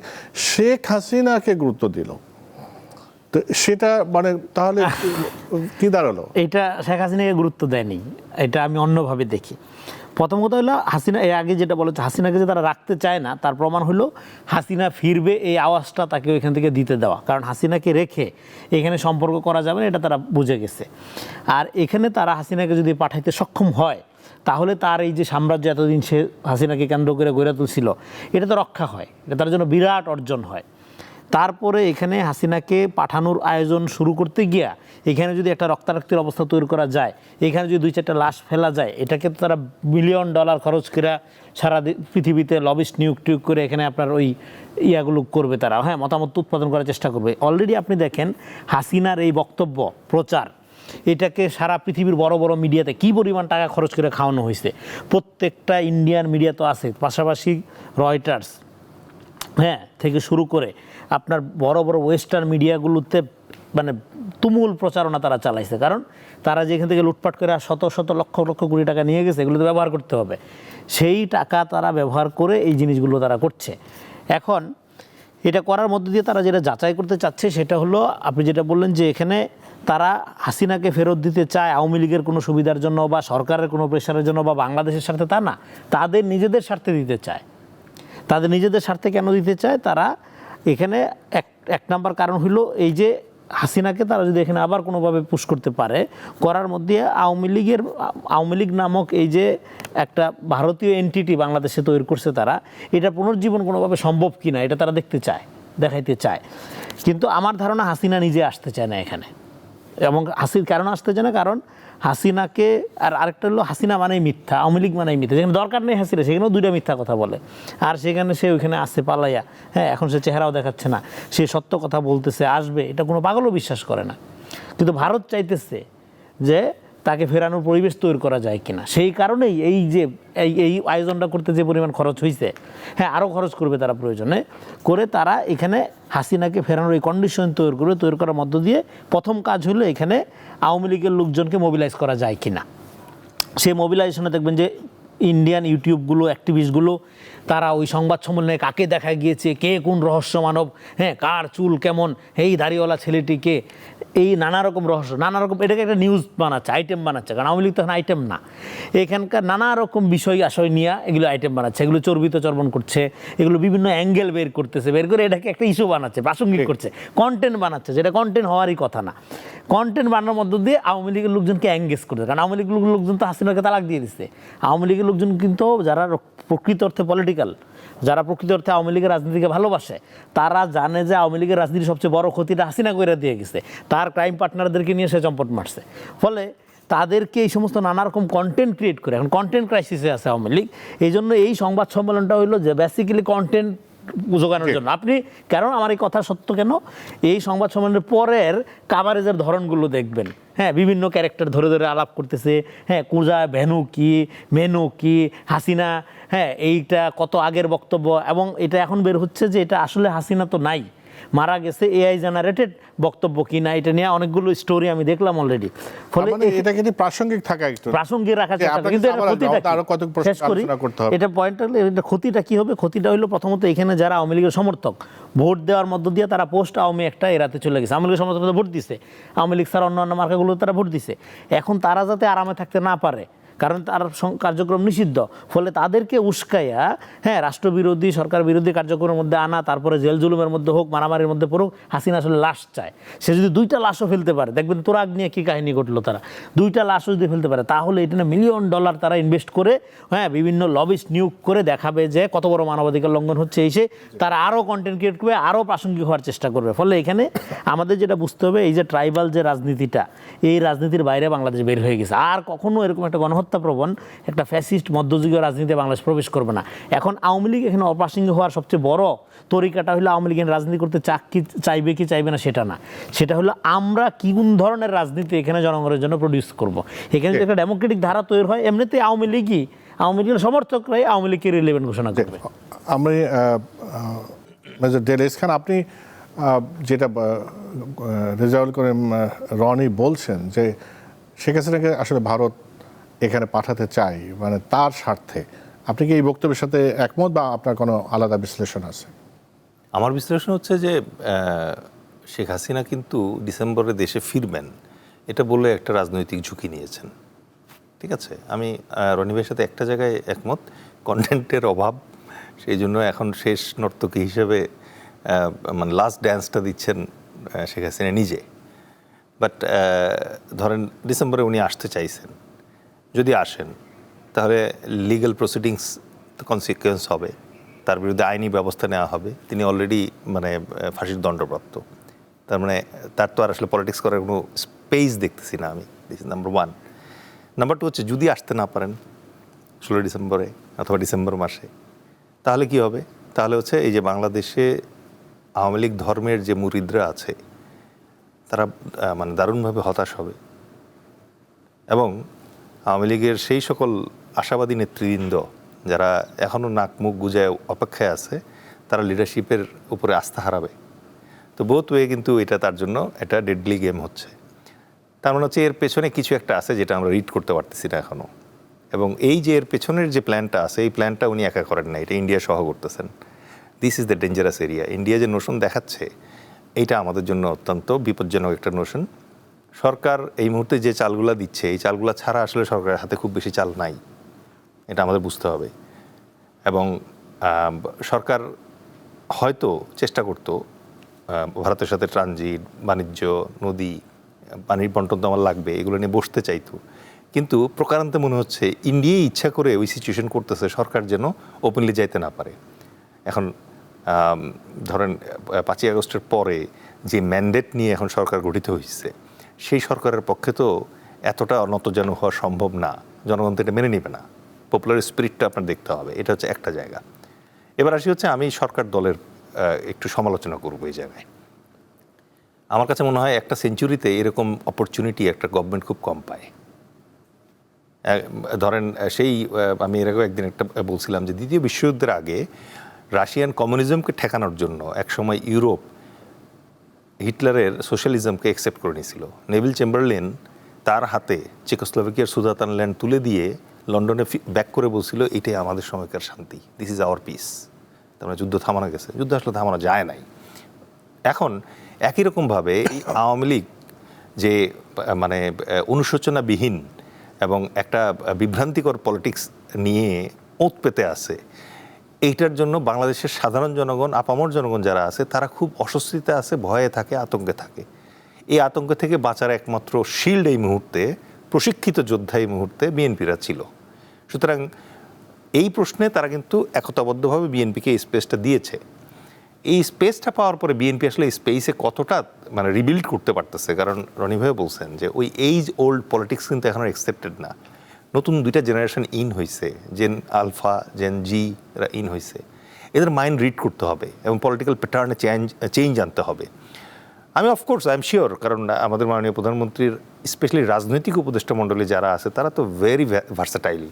শেখ হাসিনাকে গুরুত্ব দিল। তো সেটা মানে তাহলে কি দাঁড়ালো? এটা শেখ হাসিনাকে গুরুত্ব দেয়নি, এটা আমি অন্যভাবে দেখি। প্রথম কথা হলো হাসিনা, এর আগে যেটা বলেছে হাসিনাকে যে তারা রাখতে চায় না, তার প্রমাণ হলো হাসিনা ফিরবে এই আওয়াজটা তাকে ওইখান থেকে দিতে দেওয়া। কারণ হাসিনাকে রেখে এখানে সম্পর্ক করা যাবে না, এটা তারা বুঝে গেছে। আর এখানে তারা হাসিনাকে যদি পাঠাইতে সক্ষম হয় তাহলে তার এই যে সাম্রাজ্য এতদিন সে হাসিনাকে কেন্দ্র করে গড়ে তুলছিল, এটা তো রক্ষা হয়, এটা তার জন্য বিরাট অর্জন হয়। তারপরে এখানে হাসিনাকে পাঠানোর আয়োজন শুরু করতে গিয়া এখানে যদি একটা রক্তারক্তির অবস্থা তৈরি করা যায়, এখানে যদি 2-4টা লাশ ফেলা যায়, এটাকে তো তারা $1 বিলিয়ন খরচ করে সারা পৃথিবীতে লবিস্ট নিয়োগ করে এখানে আপনার ওই ইয়াগুলো করবে তারা, হ্যাঁ, মতামত উৎপাদন করার চেষ্টা করবে। অলরেডি আপনি দেখেন হাসিনার এই বক্তব্য প্রচার, এটাকে সারা পৃথিবীর বড় বড় মিডিয়াতে কী পরিমাণ টাকা খরচ করে খাওয়ানো হয়েছে। প্রত্যেকটা ইন্ডিয়ান মিডিয়া তো আছে, পাশাপাশি রয়টার্স, হ্যাঁ, থেকে শুরু করে আপনার বড় বড় ওয়েস্টার্ন মিডিয়াগুলোতে মানে তুমুল প্রচারণা তারা চালাইছে। কারণ তারা যেখান থেকে লুটপাট করে শত শত লক্ষ লক্ষ কোটি টাকা নিয়ে গেছে, এগুলোতে ব্যবহার করতে হবে, সেই টাকা তারা ব্যবহার করে এই জিনিসগুলো তারা করছে। এখন এটা করার মধ্যে দিয়ে তারা যেটা যাচাই করতে চাচ্ছে সেটা হলো আপনি যেটা বললেন যে এখানে তারা হাসিনাকে ফেরত দিতে চায় আওয়ামী লীগের কোনো সুবিধার জন্য বা সরকারের কোনো প্রেশারের জন্য বা বাংলাদেশের স্বার্থে, তা না, তাদের নিজেদের স্বার্থে দিতে চায়। তাদের নিজেদের স্বার্থে কেন দিতে চায়? তারা এখানে এক নাম্বার কারণ হলো এই যে হাসিনাকে তারা যদি এখানে আবার কোনোভাবে পুশ করতে পারে, করার মধ্যে আওয়ামী লীগ নামক এই যে একটা ভারতীয় এন্টিটি বাংলাদেশে তৈরি করছে তারা, এটা পুনর্জীবন কোনোভাবে সম্ভব কিনা এটা তারা দেখতে চায়, দেখাইতে চায়। কিন্তু আমার ধারণা হাসিনা নিজে আসতে চায় না এখানে। এবং কারণ আসতে চায় না, কারণ হাসিনাকে, আর আরেকটা হলো হাসিনা মানেই মিথ্যা, আওয়ামী লীগ মানেই মিথ্যা। যেখানে দরকার নেই হাসিনা সেখানেও 2টা মিথ্যা কথা বলে, আর সেখানে সে ওইখানে আসছে পালাইয়া, হ্যাঁ, এখন সে চেহারাও দেখাচ্ছে না, সে সত্য কথা বলতেছে, আসবে, এটা কোনো পাগলও বিশ্বাস করে না। কিন্তু ভারত চাইতেছে যে তাকে ফেরানোর পরিবেশ তৈরি করা যায় কিনা। সেই কারণেই এই যে এই আয়োজনটা করতে যে পরিমাণ খরচ হয়েছে, হ্যাঁ, আরও খরচ করবে তারা প্রয়োজনে করে, তারা এখানে হাসিনাকে ফেরানোর এই কন্ডিশন তৈরি করার মধ্য দিয়ে প্রথম কাজ হলো এখানে আওয়ামী লীগের লোকজনকে মোবিলাইজ করা যায় কিনা। সেই মোবিলাইজেশনে দেখবেন যে ইন্ডিয়ান ইউটিউবগুলো, অ্যাক্টিভিস্টগুলো, তারা ওই সংবাদ সম্মেলনে কাকে দেখা গিয়েছে, কে কোন রহস্য মানব, হ্যাঁ, কার চুল কেমন, এই দাড়িওয়ালা ছেলেটিকে, এই নানা রকম রহস্য, নানা রকম, এটাকে একটা নিউজ বানাচ্ছে, আইটেম বানাচ্ছে। কারণ আওয়ামী লীগ তখন আইটেম না, এখানকার নানা রকম বিষয় আশয় নিয়ে এগুলো আইটেম বানাচ্ছে, এগুলো চর্বিত চর্বণ করছে, এগুলো বিভিন্ন অ্যাঙ্গেল বের করতেছে, বের করে এটাকে একটা ইস্যু বানাচ্ছে, প্রাসঙ্গিক করছে, কন্টেন্ট বানাচ্ছে, যেটা কন্টেন্ট হওয়ারই কথা না। কন্টেন্ট বানানোর মধ্য দিয়ে আওয়ামী লীগের লোকজনকে এঙ্গেজ করছে। কারণ আওয়ামী লীগের লোকজন তো হাসিনাকে তালাক দিয়ে দিচ্ছে। আওয়ামী লীগের লোকজন কিন্তু যারা প্রকৃত অর্থে পলিটিক্যাল, যারা প্রকৃত অর্থে আওয়ামী লীগের রাজনীতিকে ভালোবাসে, তারা জানে যে আওয়ামী লীগের রাজনীতির সবচেয়ে বড় ক্ষতিটা হাসিনা করে দিয়ে গেছে, তার ক্রাইম পার্টনারদেরকে নিয়ে সে চম্পট মারছে। ফলে তাদেরকে এই সমস্ত নানা রকম কন্টেন্ট ক্রিয়েট করে, এখন কন্টেন্ট ক্রাইসিসে আছে আওয়ামী লীগ। এই জন্য এই সংবাদ সম্মেলনটা হইলো যে বেসিক্যালি কন্টেন্ট জোগানোর জন্য। আপনি কারণ আমার এই কথা সত্য কেন, এই সংবাদ সম্মেলনের পরের কাভারেজের ধরনগুলো দেখবেন, হ্যাঁ, বিভিন্ন ক্যারেক্টার ধরে ধরে আলাপ করতেছে, হ্যাঁ, কুজা ভেনু কি, মেনু কি, হাসিনা, হ্যাঁ, এইটা কত আগের বক্তব্য, এবং এটা এখন বের হচ্ছে যে এটা আসলে হাসিনা তো নাই, মারা গেছে, এআই জেনারেটেড বক্তব্য কিনা, এটা নিয়ে অনেকগুলো স্টোরি আমি দেখলাম অলরেডি। ফলে এটা কিন্তু প্রাসঙ্গিক থাকা একটু প্রাসঙ্গিক রাখা যে আপনাকে কিন্তু আবার আরো কত প্রশ্ন শেষ করি। আলোচনা করতে হবে। এটা পয়েন্টটা হলো, এটা ক্ষতিটা কি হবে? ক্ষতিটা হলো প্রথমত এখানে যারা আওয়ামী লীগের সমর্থক, ভোট দেওয়ার মধ্য দিয়ে তারা পোস্ট আওয়ামী একটা এরাতে চলে গেছে। আওয়ামী লীগের সমর্থক ভোট দিছে, আওয়ামী লীগ ছাড়া অন্যান্য মার্কাগুলো তারা ভোট দিছে। এখন তারা যাতে আরামে থাকতে না পারে, কারণ তার কার্যক্রম নিষিদ্ধ, ফলে তাদেরকে উস্কাইয়া, হ্যাঁ, রাষ্ট্রবিরোধী সরকার বিরোধী কার্যক্রমের মধ্যে আনা, তারপরে জেল জুলুমের মধ্যে হোক, মারামারির মধ্যে পড়ুক, হাসিনা আসলে লাশ চায়। সে যদি 2টা লাশও ফেলতে পারে, দেখবেন তোরাগ নিয়ে কী কাহিনী ঘটলো, তারা 2টা লাশও যদি ফেলতে পারে, তাহলে এটা $1 মিলিয়ন তারা ইনভেস্ট করে, হ্যাঁ, বিভিন্ন লবিস্ট নিয়োগ করে দেখাবে যে কত বড় মানবাধিকার লঙ্ঘন হচ্ছে। এসে তারা আরও কন্টেন্ট ক্রিয়েট করবে, আরও প্রাসঙ্গিক হওয়ার চেষ্টা করবে। ফলে এখানে আমাদের যেটা বুঝতে হবে, এই যে ট্রাইবাল যে রাজনীতিটা, এই রাজনীতির বাইরে বাংলাদেশ বের হয়ে গেছে। আর কখনো এরকম একটা গণহত্যা প্রবণ, একটা ফ্যাসিস্ট মধ্যযুগীয় রাজনীতিতে বাংলাদেশ প্রবেশ করবে না। এখন আওয়ামী লীগ এখানে অপ্রাসঙ্গিক হওয়ার সবচেয়ে বড় তরিকাটা হলো, আওয়ামী লীগের রাজনীতি করতে চাইবে কি চাইবে না সেটা না, সেটা হলো আমরা কি কোন ধরনের রাজনীতি এখানে জনগণের জন্য প্রডিউস করব। এখানে যদি একটা ডেমোক্রেটিক ধারা তৈরি হয়, এমনিতে আওয়ামী লীগের সমর্থকরাই আওয়ামী লীগকে রিলেভেন্ট ঘোষণা করবে। আমি মেজর ডেলিস খান, আপনি যেটা রেজাউল করিম রনি বলছেন যে শেখ হাসিনাকে আসলে ভারত এখানে পাঠাতে চাই, মানে তার স্বার্থে, আপনি কি এই বক্তব্যের সাথে একমত, বা আপনার কোনো আলাদা বিশ্লেষণ আছে? আমার বিশ্লেষণ হচ্ছে যে শেখ হাসিনা কিন্তু ডিসেম্বরে দেশে ফিরবেন এটা বলে একটা রাজনৈতিক ঝুঁকি নিয়েছেন। ঠিক আছে, আমি রনি ভাইয়ের সাথে একটা জায়গায় একমত, কন্টেন্টের অভাব, সেই জন্য এখন শেষ নর্তকী হিসেবে মানে লাস্ট ড্যান্সটা দিচ্ছেন শেখ হাসিনা নিজে। বাট ধরেন ডিসেম্বরে উনি আসতে চাইছেন, যদি আসেন তাহলে লিগ্যাল প্রসিডিংস কনসিকুয়েন্স হবে, তার বিরুদ্ধে আইনি ব্যবস্থা নেওয়া হবে। তিনি অলরেডি মানে ফাঁসির দণ্ডপ্রাপ্ত, তার মানে তার তো আর আসলে পলিটিক্স করার কোনো স্পেস দেখতেছি না আমি। This is number 1। নাম্বার 2 হচ্ছে যদি আসতে না পারেন 16 ডিসেম্বরে অথবা ডিসেম্বর মাসে, তাহলে কি হবে? তাহলে হচ্ছে এই যে বাংলাদেশে আওয়ামী লীগ ধর্মের যে মুরিদরা আছে তারা মানে দারুণভাবে হতাশ হবে, এবং আওয়ামী লীগের সেই সকল আশাবাদী নেতৃবৃন্দ যারা এখনও নাক মুখ গুজায় অপেক্ষায় আছে, তারা লিডারশিপের উপরে আস্থা হারাবে। তো বোথ ওয়ে কিন্তু এটা তার জন্য এটা ডেডলি গেম হচ্ছে। তার মানে হচ্ছে এর পেছনে কিছু একটা আছে যেটা আমরা রিড করতে পারতেছি না এখনও, এবং এই যে এর পেছনের যে প্ল্যানটা আছে, এই প্ল্যানটা উনি একা করেন না, এটা ইন্ডিয়া সহ করতেছেন। This is the dangerous area. India যে নোশন দেখাচ্ছে, এইটা আমাদের জন্য অত্যন্ত বিপজ্জনক একটা নোশন। সরকার এই মুহূর্তে যে চালগুলা দিচ্ছে, এই চালগুলা ছাড়া আসলে সরকারের হাতে খুব বেশি চাল নাই, এটা আমাদের বুঝতে হবে। এবং সরকার হয়তো চেষ্টা করতো ভারতের সাথে ট্রানজিট, বাণিজ্য, নদী, পানির বন্টন তো আমার লাগবে, এগুলো নিয়ে বসতে চাইতো, কিন্তু প্রকারান্তে মনে হচ্ছে ইন্ডিয়াই ইচ্ছা করে ওই সিচুয়েশন করতেছে সরকার যেন ওপেনলি যাইতে না পারে। এখন ধরেন 5ই আগস্টের পরে যে ম্যান্ডেট নিয়ে এখন সরকার গঠিত হয়েছে, সেই সরকারের পক্ষে তো এতটা নতজানু হওয়া সম্ভব না, জনগণ তো এটা মেনে নেবে না। পপুলার স্পিরিটটা আপনার দেখতে হবে, এটা হচ্ছে একটা জায়গা। এবার আসি হচ্ছে আমি সরকার দলের একটু সমালোচনা করবো এই জায়গায়। আমার কাছে মনে হয় একটা সেঞ্চুরিতে এরকম অপরচুনিটি একটা গভর্নমেন্ট খুব কম পায়। ধরেন সেই আমি এর আগে একদিন একটা বলছিলাম যে দ্বিতীয় বিশ্বযুদ্ধের আগে রাশিয়ান কমিউনিজমকে ঠেকানোর জন্য একসময় ইউরোপ হিটলারের সোশ্যালিজমকে অ্যাকসেপ্ট করে নিয়েছিল। নেভিল চেম্বারলেন তার হাতে চেকোস্লোভাকিয়ার সুদাতানল্যান্ড তুলে দিয়ে লন্ডনে ব্যাক করে বলছিল, এটাই আমাদের সময়কার শান্তি, দিস ইজ আওয়ার পিস। তার মানে যুদ্ধ থামানো গেছে, যুদ্ধ আসলে থামানো যায় নাই। এখন একই রকমভাবে এই আওয়ামী লীগ যে মানে অনুশোচনাবিহীন এবং একটা বিভ্রান্তিকর পলিটিক্স নিয়ে ওঁত পেতে আছে, এইটার জন্য বাংলাদেশের সাধারণ জনগণ, আপামর জনগণ যারা আছে, তারা খুব অস্বস্তিতে আছে, ভয়ে থাকে, আতঙ্কে থাকে। এই আতঙ্ক থেকে বাঁচার একমাত্র শিল্ড এই মুহূর্তে, প্রশিক্ষিত যোদ্ধা এই মুহূর্তে বিএনপিরা ছিল। সুতরাং এই প্রশ্নে তারা কিন্তু একতাবদ্ধভাবে বিএনপিকে এই স্পেসটা দিয়েছে। এই স্পেসটা পাওয়ার পরে বিএনপি আসলে এই স্পেসে কতটা মানে রিবিল্ড করতে পারতেছে, কারণ রনি ভাই বলছেন যে ওই এইজ ওল্ড পলিটিক্স কিন্তু এখন একসেপ্টেড না। নতুন দুইটা জেনারেশন ইন হয়েছে, জেন আলফা জেন জি এরা ইন হয়েছে, এদের মাইন্ড রিড করতে হবে এবং পলিটিক্যাল প্যাটার্নে চেঞ্জ আনতে হবে। আমি অফকোর্স আই এম শিওর, কারণ আমাদের মাননীয় প্রধানমন্ত্রীর স্পেশালি রাজনৈতিক উপদেষ্টা মণ্ডলী যারা আছে তারা তো ভেরি ভার্সাটাইল,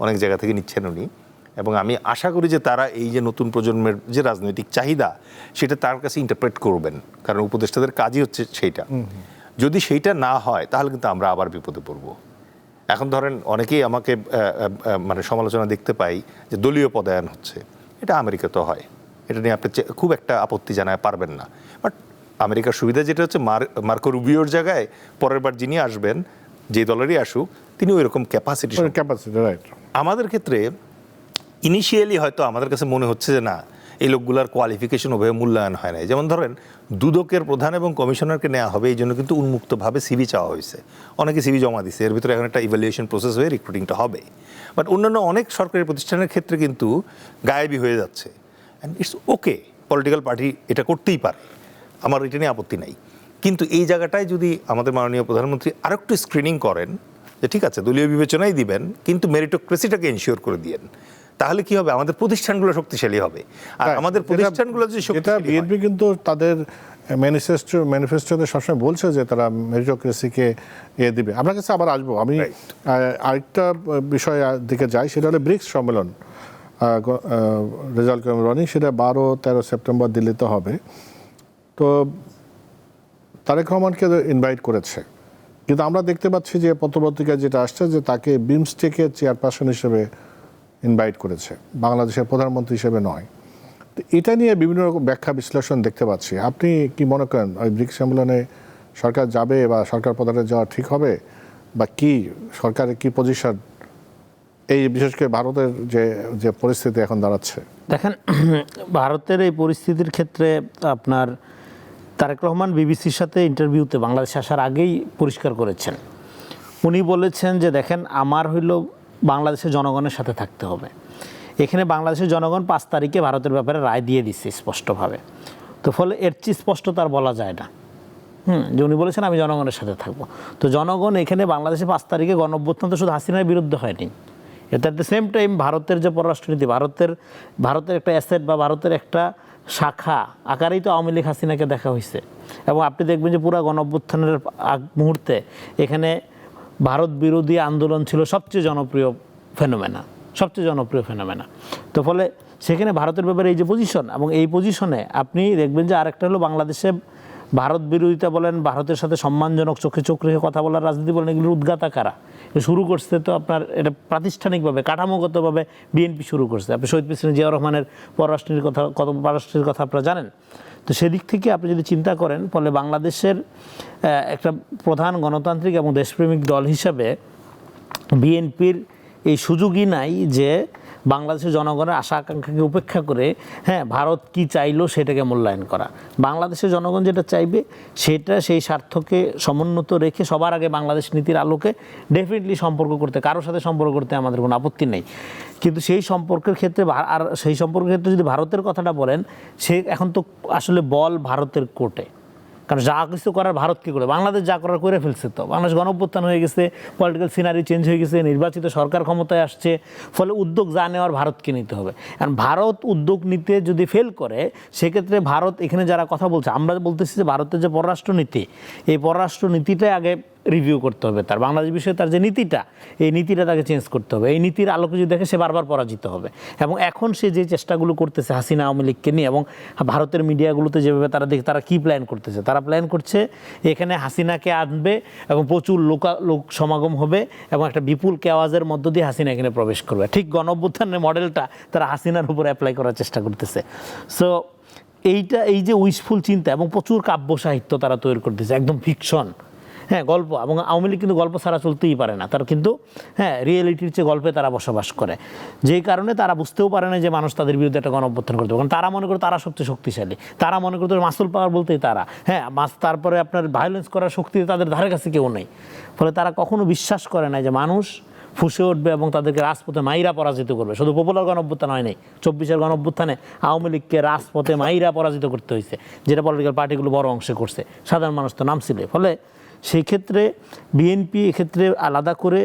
অনেক জায়গা থেকে নিচ্ছেন উনি, এবং আমি আশা করি যে তারা এই যে নতুন প্রজন্মের যে রাজনৈতিক চাহিদা সেটা তার কাছে ইন্টারপ্রেট করবেন, কারণ উপদেষ্টাদের কাজই হচ্ছে সেইটা। যদি সেইটা না হয় তাহলে কিন্তু আমরা আবার বিপদে পড়ব। এখন ধরেন অনেকেই আমাকে মানে সমালোচনা দেখতে পাই যে দলীয় পদায়ন হচ্ছে, এটা আমেরিকাতে হয়, এটা নিয়ে আপনি খুব একটা আপত্তি জানায় পারবেন না। বাট আমেরিকার সুবিধা যেটা হচ্ছে মার্কো রুবিওর জায়গায় পরের বার যিনি আসবেন, যে দলেরই আসুক, তিনি ওই রকম ক্যাপাসিটি। রাইট। আমাদের ক্ষেত্রে ইনিশিয়ালি হয়তো আমাদের কাছে মনে হচ্ছে যে না, এই লোকগুলার কোয়ালিফিকেশন ওভাবে মূল্যায়ন হয় নাই। যেমন ধরেন দুদকের প্রধান এবং কমিশনারকে নেওয়া হবে, এই জন্য কিন্তু উন্মুক্তভাবে সিভি চাওয়া হয়েছে, অনেকে সিভি জমা দিচ্ছে, এর ভিতরে এখন একটা ইভ্যালুয়েশন প্রসেস হয়ে রিক্রুটিংটা হবে। বাট অন্যান্য অনেক সরকারি প্রতিষ্ঠানের ক্ষেত্রে কিন্তু গায়েবী হয়ে যাচ্ছে, and it's okay, political party এটা করতেই পারে, আমার এটা নিয়ে আপত্তি নাই। কিন্তু এই জায়গাটায় যদি আমাদের মাননীয় প্রধানমন্ত্রী আরেকটু স্ক্রিনিং করেন যে ঠিক আছে দলীয় বিবেচনাই দিবেন কিন্তু মেরিটোক্রেসিটাকে এনশিওর করে দিয়েন, তাহলে কি হবে, আমাদের প্রতিষ্ঠানগুলো শক্তিশালী হবে। আর আমাদের প্রতিষ্ঠানগুলো যদি শক্তিশালী, বিএনপি কিন্তু তাদের ম্যানিফেস্টোতে সবসময় বলছে যে তারা মেরিটোক্রেসিকে দিবে। আপনার কাছে আবার আসবো, আমি আরেকটা বিষয় দিকে যাই, সেটা হলো ব্রিক্স সম্মেলন, রেজাল্ট রনি, সেটা 12-13 সেপ্টেম্বর দিল্লিতে হবে। তো তারেক রহমানকে ইনভাইট করেছে, কিন্তু আমরা দেখতে পাচ্ছি যে পত্রপত্রিকায় যেটা আসছে যে তাকে বিমস্টেকের চেয়ারপারসন হিসেবে ইনভাইট করেছে, বাংলাদেশের প্রধানমন্ত্রী হিসেবে নয়। তো এটা নিয়ে বিভিন্ন রকম ব্যাখ্যা বিশ্লেষণ দেখতে পাচ্ছি। আপনি কি মনে করেন ওই ব্রিক্স সম্মেলনে সরকার যাবে বা সরকার প্রধানের যাওয়া ঠিক হবে, বা কি সরকারের কি পজিশন এই বিশেষ করে ভারতের যে পরিস্থিতি এখন দাঁড়াচ্ছে? দেখেন, ভারতের এই পরিস্থিতির ক্ষেত্রে আপনার তারেক রহমান বিবিসির সাথে ইন্টারভিউতে বাংলাদেশে আসার আগেই পরিষ্কার করেছেন। উনি বলেছেন যে দেখেন, আমার হইল বাংলাদেশের জনগণের সাথে থাকতে হবে। এখানে বাংলাদেশের জনগণ 5 তারিখে ভারতের ব্যাপারে রায় দিয়ে দিচ্ছে স্পষ্টভাবে, তো ফলে এর চেয়ে স্পষ্ট তার বলা যায় না। যে উনি বলেছেন আমি জনগণের সাথে থাকবো। তো জনগণ এখানে বাংলাদেশে 5 তারিখে গণঅভ্যুত্থান তো শুধু হাসিনার বিরুদ্ধে হয়নি, এটা অ্যাট দ্য সেম টাইম ভারতের যে পররাষ্ট্রনীতি, ভারতের একটা অ্যাসেট বা ভারতের একটা শাখা আকারেই তো আওয়ামী লীগ হাসিনাকে দেখা হয়েছে। এবং আপনি দেখবেন যে পুরো গণঅভ্যুত্থানের মুহূর্তে এখানে ভারত বিরোধী আন্দোলন ছিল সবচেয়ে জনপ্রিয় ফেনোমেনা। তো ফলে সেখানে ভারতের ব্যাপারে এই যে পজিশন, এবং এই পজিশনে আপনি দেখবেন যে আরেকটা হলো বাংলাদেশে ভারত বিরোধিতা বলেন, ভারতের সাথে সম্মানজনক চোখে চোখ রেখে কথা বলার রাজনীতি বলেন, এগুলোর উদ্গাতা কারা? শুরু করছে তো আপনার এটা প্রাতিষ্ঠানিকভাবে কাঠামোগতভাবে বিএনপি শুরু করছে। আপনি শহীদ প্রেসিডেন্ট জিয়াউর রহমানের পররাষ্ট্রের কথা আপনারা জানেন। তো সেদিক থেকে আপনি যদি চিন্তা করেন, ফলে বাংলাদেশের একটা প্রধান গণতান্ত্রিক এবং দেশপ্রেমিক দল হিসাবে বিএনপির এই সুযোগই নাই যে বাংলাদেশের জনগণের আশা আকাঙ্ক্ষাকে উপেক্ষা করে ভারত কি চাইলো সেটাকে মূল্যায়ন করা। বাংলাদেশের জনগণ যেটা চাইবে সেটা, সেই স্বার্থকে সমুন্নত রেখে সবার আগে বাংলাদেশ নীতির আলোকে ডেফিনেটলি সম্পর্ক করতে, কারোর সাথে সম্পর্ক করতে আমাদের কোনো আপত্তি নেই। কিন্তু সেই সম্পর্কের ক্ষেত্রে যদি ভারতের কথাটা বলেন, সে এখন তো আসলে বল ভারতের কোর্টে, কারণ যা কিছু করার ভারত কী করে, বাংলাদেশ যা করার করে ফেলছে। তো বাংলাদেশ গণঅভ্যুত্থান হয়ে গেছে, পলিটিক্যাল সিনারি চেঞ্জ হয়ে গেছে, নির্বাচিত সরকার ক্ষমতায় আসছে, ফলে উদ্যোগ যা নেওয়ার ভারতকে নিতে হবে। কারণ ভারত উদ্যোগ নিতে যদি ফেল করে, সেক্ষেত্রে ভারত এখানে যারা কথা বলছে, আমরা বলতেছি যে ভারতের যে পররাষ্ট্রনীতি, এই পররাষ্ট্রনীতিটাই আগে রিভিউ করতে হবে। তার বাংলাদেশ বিষয়ে তার যে নীতিটা, এই নীতিটা তাকে চেঞ্জ করতে হবে। এই নীতির আলোকে যদি দেখে, সে বারবার পরাজিত হবে। এবং এখন সে যে চেষ্টাগুলো করতেছে হাসিনা আওয়ামী লীগকে নিয়ে, এবং ভারতের মিডিয়াগুলোতে যেভাবে তারা দেখে, তারা কী প্ল্যান করতেছে, তারা প্ল্যান করছে এখানে হাসিনাকে আনবে এবং প্রচুর লোক সমাগম হবে এবং একটা বিপুল কেওয়াজের মধ্য দিয়ে হাসিনা এখানে প্রবেশ করবে। ঠিক গণঅভ্যুত্থানের মডেলটা তারা হাসিনার উপর অ্যাপ্লাই করার চেষ্টা করতেছে। সো এই যে উইশফুল চিন্তা, এবং প্রচুর কাব্য সাহিত্য তারা তৈরি করতেছে, একদম ফিকশন, গল্প। এবং আওয়ামী লীগ কিন্তু গল্প ছাড়া চলতেই পারে না, তারা কিন্তু রিয়েলিটির চেয়ে গল্পে তারা বসবাস করে। যেই কারণে তারা বুঝতেও পারে না যে মানুষ তাদের বিরুদ্ধে একটা গণঅভ্যুত্থান করতে পারে, কারণ তারা মনে করে তারা সবচেয়ে শক্তিশালী, তারা মনে করতে মাসুল পাওয়ার বলতেই তারা, তারপরে আপনার ভায়োলেন্স করার শক্তি তাদের ধারে কাছে কেউ নেই। ফলে তারা কখনো বিশ্বাস করে না যে মানুষ ফুসে উঠবে এবং তাদেরকে রাজপথে মাইরা পরাজিত করবে। শুধু পপুলার গণঅভ্যুত্থান হয় নাই, 24-এর গণঅভ্যুত্থানে আওয়ামী লীগকে রাজপথে মাইরা পরাজিত করতে হয়েছে, যেটা পলিটিক্যাল পার্টিগুলো বড় অংশে করছে, সাধারণ মানুষ তো নামছিল। ফলে সেই ক্ষেত্রে বিএনপি এক্ষেত্রে আলাদা করে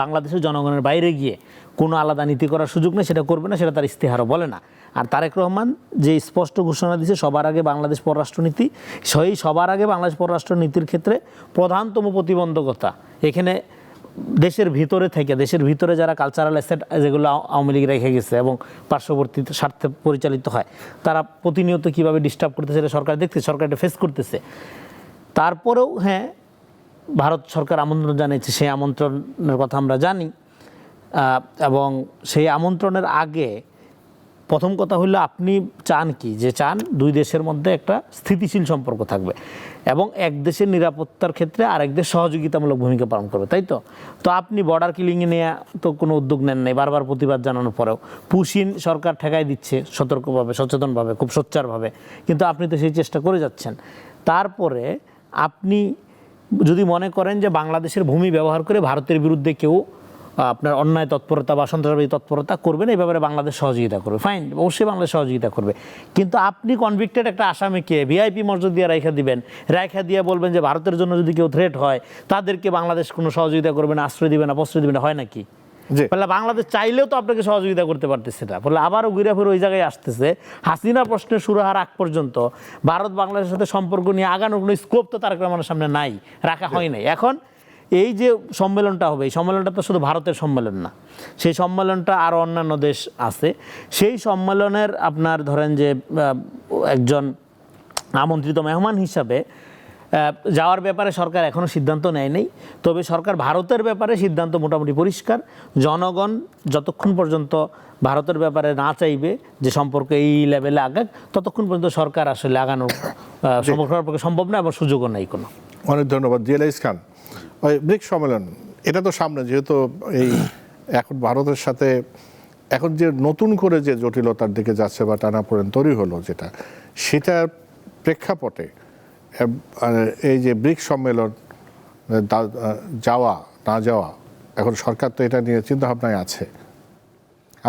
বাংলাদেশের জনগণের বাইরে গিয়ে কোনো আলাদা নীতি করার সুযোগ নেই, সেটা করবে না, সেটা তার ইস্তেহারও বলে না। আর তারেক রহমান যে স্পষ্ট ঘোষণা দিয়েছে সবার আগে বাংলাদেশ পররাষ্ট্রনীতি, সেই সবার আগে বাংলাদেশ পররাষ্ট্রনীতির ক্ষেত্রে প্রধানতম প্রতিবন্ধকতা এখানে দেশের ভিতরে থেকে, দেশের ভিতরে যারা কালচারাল অ্যাসেট যেগুলো আওয়ামী লীগ রেখে গেছে এবং পার্শ্ববর্তী স্বার্থে পরিচালিত হয়, তারা প্রতিনিয়ত কীভাবে ডিস্টার্ব করতেছে সেটা সরকার দেখতেছে, সরকার এটা ফেস করতেছে। তারপরেও হ্যাঁ, ভারত সরকার আমন্ত্রণ জানিয়েছে, সেই আমন্ত্রণের কথা আমরা জানি। এবং সেই আমন্ত্রণের আগে প্রথম কথা হলো আপনি চান কি, যে চান দুই দেশের মধ্যে একটা স্থিতিশীল সম্পর্ক থাকবে এবং এক দেশের নিরাপত্তার ক্ষেত্রে আরেক দেশ সহযোগিতামূলক ভূমিকা পালন করবে, তাই তো? তো আপনি বর্ডার কিলিংয়ে নিয়ে তো কোনো উদ্যোগ নেন নাই, বারবার প্রতিবাদ জানানোর পরেও পুশিন সরকার ঠেকাই দিচ্ছে সতর্কভাবে, সচেতনভাবে, খুব সোচ্চারভাবে, কিন্তু আপনি তো সেই চেষ্টা করে যাচ্ছেন। তারপরে আপনি যদি মনে করেন যে বাংলাদেশের ভূমি ব্যবহার করে ভারতের বিরুদ্ধে কেউ আপনার অন্যায় তৎপরতা বা সন্ত্রাসবাদী তৎপরতা করবে না, এই ব্যাপারে বাংলাদেশ সহযোগিতা করবে, ফাইন, অবশ্যই বাংলাদেশ সহযোগিতা করবে। কিন্তু আপনি কনভিক্টেড একটা আসামিকে ভিআইপি মর্যাদা দিয়ে রাইখা দিবেন, রাইখা দিয়ে বলবেন যে ভারতের জন্য যদি কেউ থ্রেট হয় তাদেরকে বাংলাদেশ কোনো সহযোগিতা করবে না, আশ্রয় দিবে না, প্রশ্রয় দিবে না, হয় নাকি? ফলে বাংলাদেশ চাইলেও তো আপনাকে সহযোগিতা করতে পারতেছে না। ফলে আবারও ঘুরে ফিরে ওই জায়গায় আসতেছে, হাসিনা প্রশ্নের শুরু হওয়ার আগ পর্যন্ত ভারত বাংলাদেশের সাথে সম্পর্ক নিয়ে আগানোর কোনো স্কোপ তো তারেক রহমানের সামনে নাই, রাখা হয় নাই। এখন এই যে সম্মেলনটা হবে, এই সম্মেলনটা তো শুধু ভারতের সম্মেলন না, সেই সম্মেলনটা আরও অন্যান্য দেশ আছে। সেই সম্মেলনের আপনার ধরেন যে একজন আমন্ত্রিত মেহমান হিসাবে যাওয়ার ব্যাপারে সরকার এখনও সিদ্ধান্ত নেয় নাই। তবে সরকার ভারতের ব্যাপারে সিদ্ধান্ত মোটামুটি পরিষ্কার। জনগণ যতক্ষণ পর্যন্ত ভারতের ব্যাপারে না চাইবে যে সম্পর্ক এই লেভেলে আগাক, ততক্ষণ পর্যন্ত সরকার আসলে আগানোর সম্পর্ক সম্ভব না এবং সুযোগও নেই কোনো। অনেক ধন্যবাদ। জিএলএস খান, ওই ব্রিক্স সম্মেলন এটা তো সামনে, যেহেতু এই এখন ভারতের সাথে এখন যে নতুন করে যে জটিলতার দিকে যাচ্ছে বা টানাপোড়েন তৈরি হলো, যেটা সেটার প্রেক্ষাপটে এই যে ব্রিক্স সম্মেলন যাওয়া না যাওয়া, এখন সরকার তো এটা নিয়ে চিন্তা ভাবনায় আছে।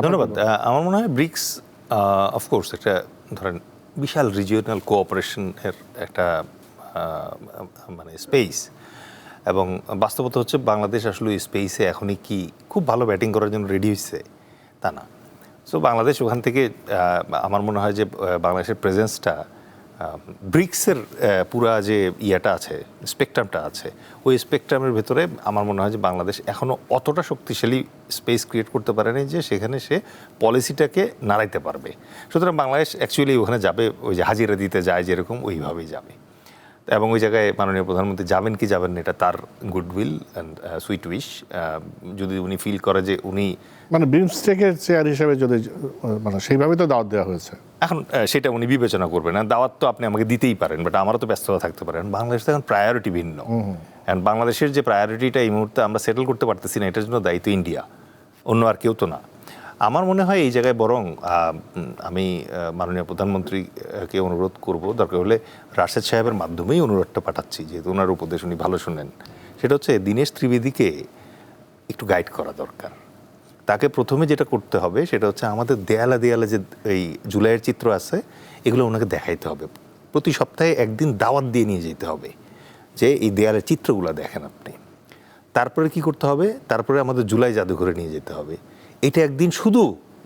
ধন্যবাদ। আমার মনে হয় ব্রিক্স অফকোর্স একটা ধরেন বিশাল রিজিওনাল কোঅপারেশনের একটা মানে স্পেস, এবং বাস্তবতা হচ্ছে বাংলাদেশ আসলে স্পেসে এখনই কি খুব ভালো ব্যাটিং করার জন্য রেডি হচ্ছে তা না। সো বাংলাদেশ ওখান থেকে আমার মনে হয় যে বাংলাদেশের প্রেজেন্সটা ব্রিক্সের পুরা যে ইয়েটা আছে, স্পেকট্রামটা আছে, ওই স্পেকট্রামের ভেতরে আমার মনে হয় যে বাংলাদেশ এখনও অতটা শক্তিশালী স্পেস ক্রিয়েট করতে পারেনি যে সেখানে সে পলিসিটাকে নাড়াইতে পারবে। সুতরাং বাংলাদেশ অ্যাকচুয়ালি ওখানে যাবে ওই যে হাজিরা দিতে যায় যেরকম, ওইভাবেই যাবে। এবং ওই জায়গায় মাননীয় প্রধানমন্ত্রী যাবেন কি যাবেন না, এটা তার গুডউইল অ্যান্ড সুইট উইশ। যদি উনি ফিল করে যে উনি মানে বিমস্টেকের চেয়ার হিসেবে যদি মানে সেইভাবে তো দাওয়াত দেওয়া হয়েছে, এখন সেটা উনি বিবেচনা করবেন না। দাওয়াত তো আপনি আমাকে দিতেই পারেন, বাট আমারও তো ব্যস্ততা থাকতে পারেন। বাংলাদেশ তো এখন প্রায়োরিটি ভিন্ন, অ্যান্ড বাংলাদেশের যে প্রায়োরিটিটা এই মুহূর্তে আমরা সেটেল করতে পারতেছি না, এটার জন্য দায়িত্ব ইন্ডিয়া, অন্য আর কেউ তো না। আমার মনে হয় এই জায়গায় বরং আমি মাননীয় প্রধানমন্ত্রীকে অনুরোধ করব, দরকার হলে রাশেদ সাহেবের মাধ্যমেই অনুরোধটা পাঠাচ্ছি, যেহেতু ওনার উপদেশ উনি ভালো শুনেন। সেটা হচ্ছে দীনেশ ত্রিবেদীকে একটু গাইড করা দরকার। তাকে প্রথমে যেটা করতে হবে সেটা হচ্ছে আমাদের দেয়ালে দেয়ালে যে এই জুলাইয়ের চিত্র আছে, এগুলো ওনাকে দেখাইতে হবে। প্রতি সপ্তাহে একদিন দাওয়াত দিয়ে নিয়ে যেতে হবে যে এই দেয়ালের চিত্রগুলো দেখেন আপনি। তারপরে কি করতে হবে, তারপরে আমাদের জুলাই জাদুঘরে নিয়ে যেতে হবে। এটা একদিন শুধু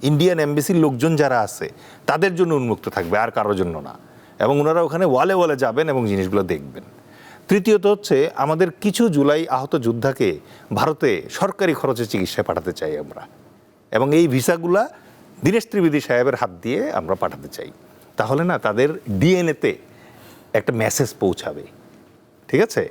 ইন্ডিয়ান এমবেসির লোকজন যারা আছে তাদের জন্য উন্মুক্ত থাকবে, আর কারোর জন্য না, এবং ওনারা ওখানে ওয়ালে ওয়ালে যাবেন এবং জিনিসগুলো দেখবেন। তৃতীয়ত হচ্ছে আমাদের কিছু জুলাই আহত যোদ্ধাকে ভারতে সরকারি খরচে চিকিৎসায় পাঠাতে চাই আমরা, এবং এই ভিসাগুলা দীনেশ ত্রিবেদী সাহেবের হাত দিয়ে আমরা পাঠাতে চাই। তাহলে না তাদের ডিএনএতে একটা মেসেজ পৌঁছাবে, ঠিক আছে,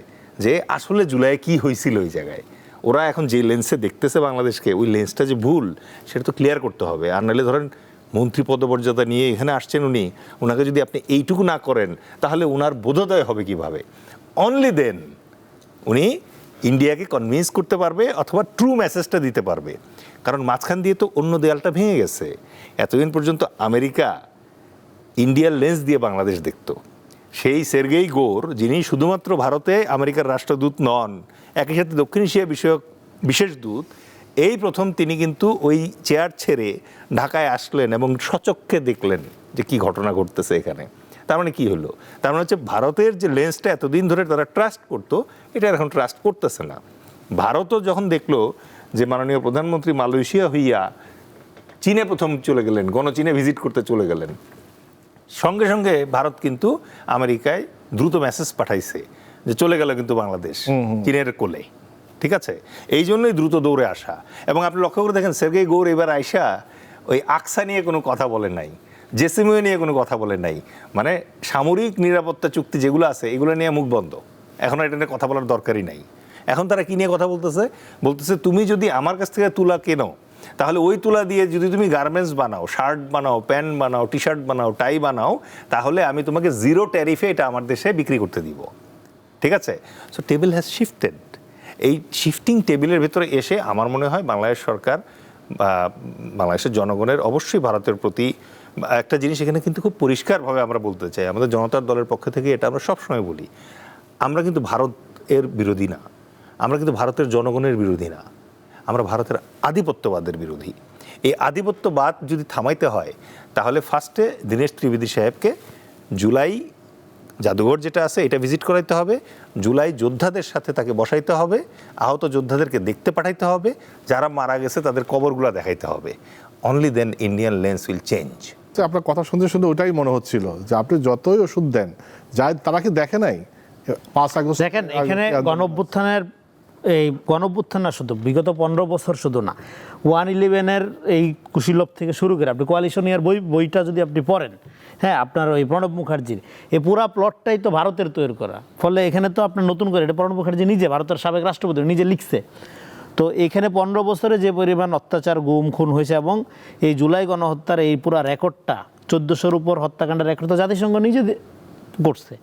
যে আসলে জুলাইয়ে কি হয়েছিল ওই জায়গায়। ওরা এখন যে লেন্সে দেখতেছে বাংলাদেশকে, ওই লেন্সটা যে ভুল সেটা তো ক্লিয়ার করতে হবে। আর নাহলে ধরেন মন্ত্রী পদমর্যাদা নিয়ে এখানে আসছেন উনি, ওনাকে যদি আপনি এইটুকু না করেন তাহলে ওনার বোধোদয় হবে কিভাবে? অনলি দেন উনি ইন্ডিয়াকে কনভিন্স করতে পারবে অথবা ট্রু মেসেজটা দিতে পারবে। কারণ মাঝখান দিয়ে তো অন্য দেয়ালটা ভেঙে গেছে। এতদিন পর্যন্ত আমেরিকা ইন্ডিয়ার লেন্স দিয়ে বাংলাদেশ দেখত। সেই সের্গেই গোর, যিনি শুধুমাত্র ভারতে আমেরিকার রাষ্ট্রদূত নন, একই সাথে দক্ষিণ এশিয়া বিষয়ক বিশেষ দূত, এই প্রথম তিনি কিন্তু ওই চেয়ার ছেড়ে ঢাকায় আসলেন এবং সচক্ষে দেখলেন যে কি ঘটনা ঘটতেছে এখানে। তার মানে কি হলো? তার মানে হচ্ছে ভারতের যে লেন্সটা এতদিন ধরে তারা ট্রাস্ট করতো, এটা এখন ট্রাস্ট করতেছে না। ভারতও যখন দেখলো যে মাননীয় প্রধানমন্ত্রী মালয়েশিয়া হইয়া চীনে প্রথম চলে গেলেন, গণচীনে ভিজিট করতে চলে গেলেন, সঙ্গে সঙ্গে ভারত কিন্তু আমেরিকায় দ্রুত মেসেজ পাঠাইছে যে চলে গেল কিন্তু বাংলাদেশ চীনের কোলে। ঠিক আছে, এই জন্যই দ্রুত দৌড়ে আসা। এবং আপনি লক্ষ্য করে দেখেন সের্গেই গৌর এবার আইসা ওই আকসা নিয়ে কোনো কথা বলে নাই, জেসিমিও নিয়ে কোনো কথা বলে নাই। মানে সামরিক নিরাপত্তা চুক্তি যেগুলো আছে এগুলো নিয়ে মুখ বন্ধ, এখন এটা নিয়ে কথা বলার দরকারই নাই। এখন তারা কি নিয়ে কথা বলতেছে তুমি যদি আমার কাছ থেকে তুলা কেনো, তাহলে ওই তুলা দিয়ে যদি তুমি গার্মেন্টস বানাও, শার্ট বানাও, প্যান্ট বানাও, টি শার্ট বানাও, টাই বানাও, তাহলে আমি তোমাকে 0 ট্যারিফে এটা আমার দেশে বিক্রি করতে দিব। ঠিক আছে, সো টেবিল হ্যাজ শিফটেড। এই শিফটিং টেবিলের ভেতরে এসে আমার মনে হয় বাংলাদেশ সরকার বা বাংলাদেশের জনগণের অবশ্যই ভারতের প্রতি একটা জিনিস এখানে কিন্তু খুব পরিষ্কারভাবে আমরা বলতে চাই, আমাদের জনতার দলের পক্ষ থেকে এটা আমরা সবসময় বলি, আমরা কিন্তু ভারতের বিরোধী না, আমরা কিন্তু ভারতের জনগণের বিরোধী না, আমরা ভারতের আধিপত্যবাদের বিরোধী। এই আধিপত্যবাদ যদি থামাইতে হয় তাহলে ফার্স্টে দীনেশ ত্রিবেদী সাহেবকে জুলাই জাদুঘর যেটা আছে এটা ভিজিট করাইতে হবে, জুলাই যোদ্ধাদের সাথে তাকে বসাইতে হবে, আহত যোদ্ধাদেরকে দেখতে পাঠাইতে হবে, যারা মারা গেছে তাদের কবরগুলো দেখাইতে হবে। Only then Indian lens will change. আপনার কথা শুনতে শুনতে ওটাই মনে হচ্ছিল যে আপনি যতই ওষুধ দেন, যায় তারা কি দেখে নাই 5 আগস্ট? দেখেন এখানে গণঅভ্যুত্থানের এই গণঅভ্যুত্থান না, শুধু বিগত 15 বছর শুধু না, 1/11-এর এই কুশীলভ থেকে শুরু করে আপনি কোয়ালিশন ইয়ার বইটা যদি আপনি পড়েন, হ্যাঁ, আপনার ওই প্রণব মুখার্জির এই পুরা প্লটটাই তো ভারতের তৈরি করা। ফলে এখানে তো আপনার নতুন করে এটা প্রণব মুখার্জি নিজে, ভারতের সাবেক রাষ্ট্রপতি, নিজে লিখছে। তো এখানে 15 বছরে যে পরিমাণ অত্যাচার, গুম, খুন হয়েছে এবং এই জুলাই গণহত্যার এই পুরা রেকর্ডটা 1400-র উপর হত্যাকাণ্ডের রেকর্ড তো জাতিসংঘ নিজে করছে।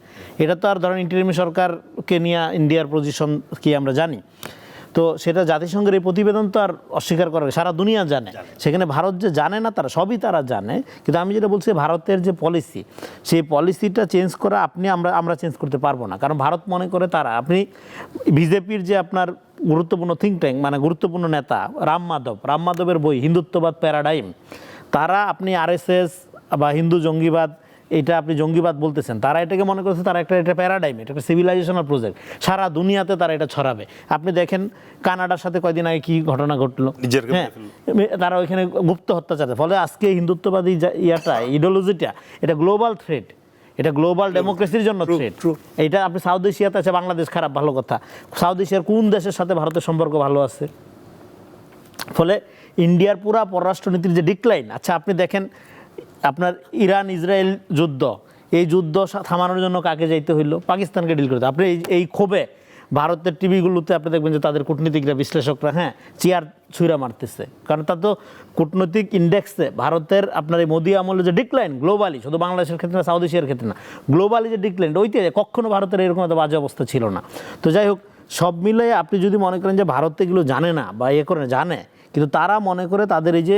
এটা তো আর ধরেন ইন্টারিম সরকারকে নিয়ে ইন্ডিয়ার পজিশন কি আমরা জানি, তো সেটা জাতিসংঘের এই প্রতিবেদন তো আর অস্বীকার করা, সারা দুনিয়া জানে। সেখানে ভারত যে জানে না তারা সবই তারা জানে, কিন্তু আমি যেটা বলছি ভারতের যে পলিসি, সেই পলিসিটা চেঞ্জ করা আমরা চেঞ্জ করতে পারবো না। কারণ ভারত মনে করে তারা, আপনি বিজেপির যে আপনার গুরুত্বপূর্ণ থিঙ্ক ট্যাঙ্ক, মানে গুরুত্বপূর্ণ নেতা রাম মাধবের বই হিন্দুত্ববাদ প্যারাডাইম, তারা আপনি আরএসএস বা হিন্দু জঙ্গিবাদ, এটা আপনি জঙ্গিবাদ বলতেছেন, তারা এটাকে মনে করছে তারা এটা প্যারাডাইম, এটা একটা সিভিলাইজেশনাল প্রজেক্ট, সারা দুনিয়াতে তারা এটা ছড়াবে। আপনি দেখেন কানাডার সাথে কয়দিন আগে কি ঘটনা ঘটলো, হ্যাঁ, তারা ওইখানে গুপ্ত হত্যা চালাচ্ছে। ফলে আজকে হিন্দুত্ববাদী ইডিওলজিটা এটা গ্লোবাল থ্রেট, এটা গ্লোবাল ডেমোক্রেসির জন্য থ্রেট। এটা আপনি সাউথ এশিয়াতে আছে, বাংলাদেশ খারাপ, ভালো কথা, সাউথ এশিয়ার কোন দেশের সাথে ভারতের সম্পর্ক ভালো আছে? ফলে ইন্ডিয়ার পুরা পররাষ্ট্রনীতির যে ডিক্লাইন, আচ্ছা আপনি দেখেন আপনার ইরান ইসরায়েল যুদ্ধ, এই যুদ্ধ থামানোর জন্য কাকে যাইতে হইলো? পাকিস্তানকে ডিল করতে। আপনি এই ক্ষোভে ভারতের টিভিগুলোতে আপনি দেখবেন যে তাদের কূটনীতিকরা, বিশ্লেষকরা চেয়ার ছুঁড়া মারতেছে, কারণ তার তো কূটনৈতিক ইন্ডেক্সে ভারতের আপনার এই মোদি আমলে যে ডিক্লাইন গ্লোবালি, শুধু বাংলাদেশের ক্ষেত্রে না, সাউথ এশিয়ার ক্ষেত্রে না, গ্লোবালি যে ডিক্লাইন, ওইতে কখনো ভারতের এরকম একটা বাজে অবস্থা ছিল না। তো যাই হোক, সব মিলে আপনি যদি মনে করেন যে ভারত এগুলো জানে না বা করে জানে, কিন্তু তারা মনে করে তাদের এই যে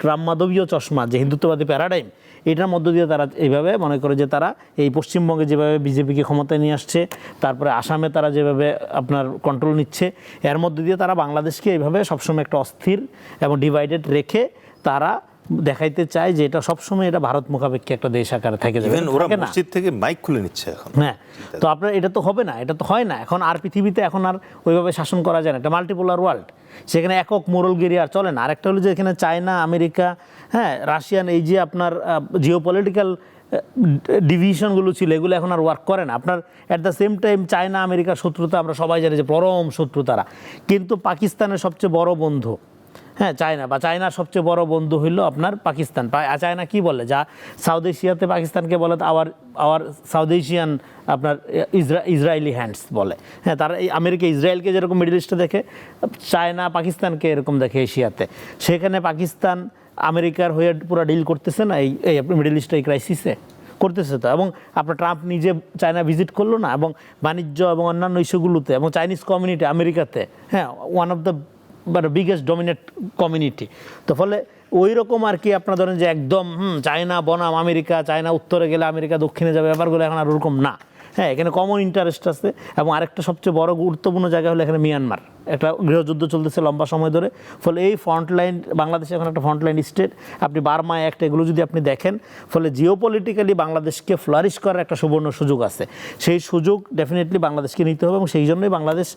রাম মাধবীয় চশমা, যে হিন্দুত্ববাদী প্যারাডাইম, এটার মধ্য দিয়ে তারা এইভাবে মনে করে যে তারা এই পশ্চিমবঙ্গে যেভাবে বিজেপিকে ক্ষমতায় নিয়ে আসছে, তারপরে আসামে তারা যেভাবে আপনার কন্ট্রোল নিচ্ছে, এর মধ্য দিয়ে তারা বাংলাদেশকে এইভাবে সবসময় একটা অস্থির এবং ডিভাইডেড রেখে তারা দেখাইতে চায় যে এটা সবসময় এটা ভারত মুখাপেক্ষী একটা দেশ আকারে থেকে যাবে। ওরা মসজিদ থেকে মাইক খুলে নিচ্ছে এখন। হ্যাঁ, তো আপনার এটা তো হবে না, এটা তো হয় না এখন। আর পৃথিবীতে এখন আর ওইভাবে শাসন করা যায় না, এটা মাল্টিপোলার ওয়ার্ল্ড, সেখানে একক মোরালগিরি আর চলে না। আরেকটা হলো যে এখানে চায়না, আমেরিকা, হ্যাঁ, রাশিয়ান, এই যে আপনার জিওপলিটিক্যাল ডিভিশনগুলো ছিল, এগুলো এখন আর ওয়ার্ক করে না। আপনার at the same time China আমেরিকার শত্রুতা আমরা সবাই জানি যে পরম শত্রু তারা, কিন্তু পাকিস্তানের সবচেয়ে বড় বন্ধু, হ্যাঁ, চায়না, বা চায়নার সবচেয়ে বড় বন্ধু হইলো আপনার পাকিস্তান। চায়না কি বলে, যা সাউথ এশিয়াতে পাকিস্তানকে বলে আওয়ার সাউথ এশিয়ান আপনার ইসরায়েলি হ্যান্ডস বলে, হ্যাঁ, তারা এই আমেরিকা ইসরায়েলকে যেরকম মিডল ইস্টে দেখে, চায়না পাকিস্তানকে এরকম দেখে এশিয়াতে। সেখানে পাকিস্তান আমেরিকার হয়ে পুরো ডিল করতেছে না এই মিডল ইস্টে এই ক্রাইসিসে করতেছে তো। এবং আপনার ট্রাম্প নিজে চায়না ভিজিট করলো না, এবং বাণিজ্য এবং অন্যান্য ইস্যুগুলোতে, এবং চাইনিজ কমিউনিটি আমেরিকাতে, হ্যাঁ, one of the biggest dominate community. তো ফলে ওই রকম আর কি আপনার ধরেন যে একদম চায়না বনাম আমেরিকা, চায়না উত্তরে গেলে আমেরিকা দক্ষিণে যাবে, ব্যাপারগুলো এখন আর ওরকম না। হ্যাঁ, এখানে কমন ইন্টারেস্ট আছে। এবং আরেকটা সবচেয়ে বড় গুরুত্বপূর্ণ জায়গা হলো এখানে মিয়ানমার, একটা গৃহযুদ্ধ চলতেছে লম্বা সময় ধরে। ফলে এই ফ্রন্টলাইন, বাংলাদেশে এখন একটা ফ্রন্টলাইন স্টেট, আপনি বার্মা একটা এগুলো যদি আপনি দেখেন, ফলে জিওপলিটিক্যালি বাংলাদেশকে ফ্লারিশ করার একটা সুবর্ণ সুযোগ আছে। সেই সুযোগ ডেফিনেটলি বাংলাদেশকে নিতে হবে এবং সেই জন্যই বাংলাদেশ,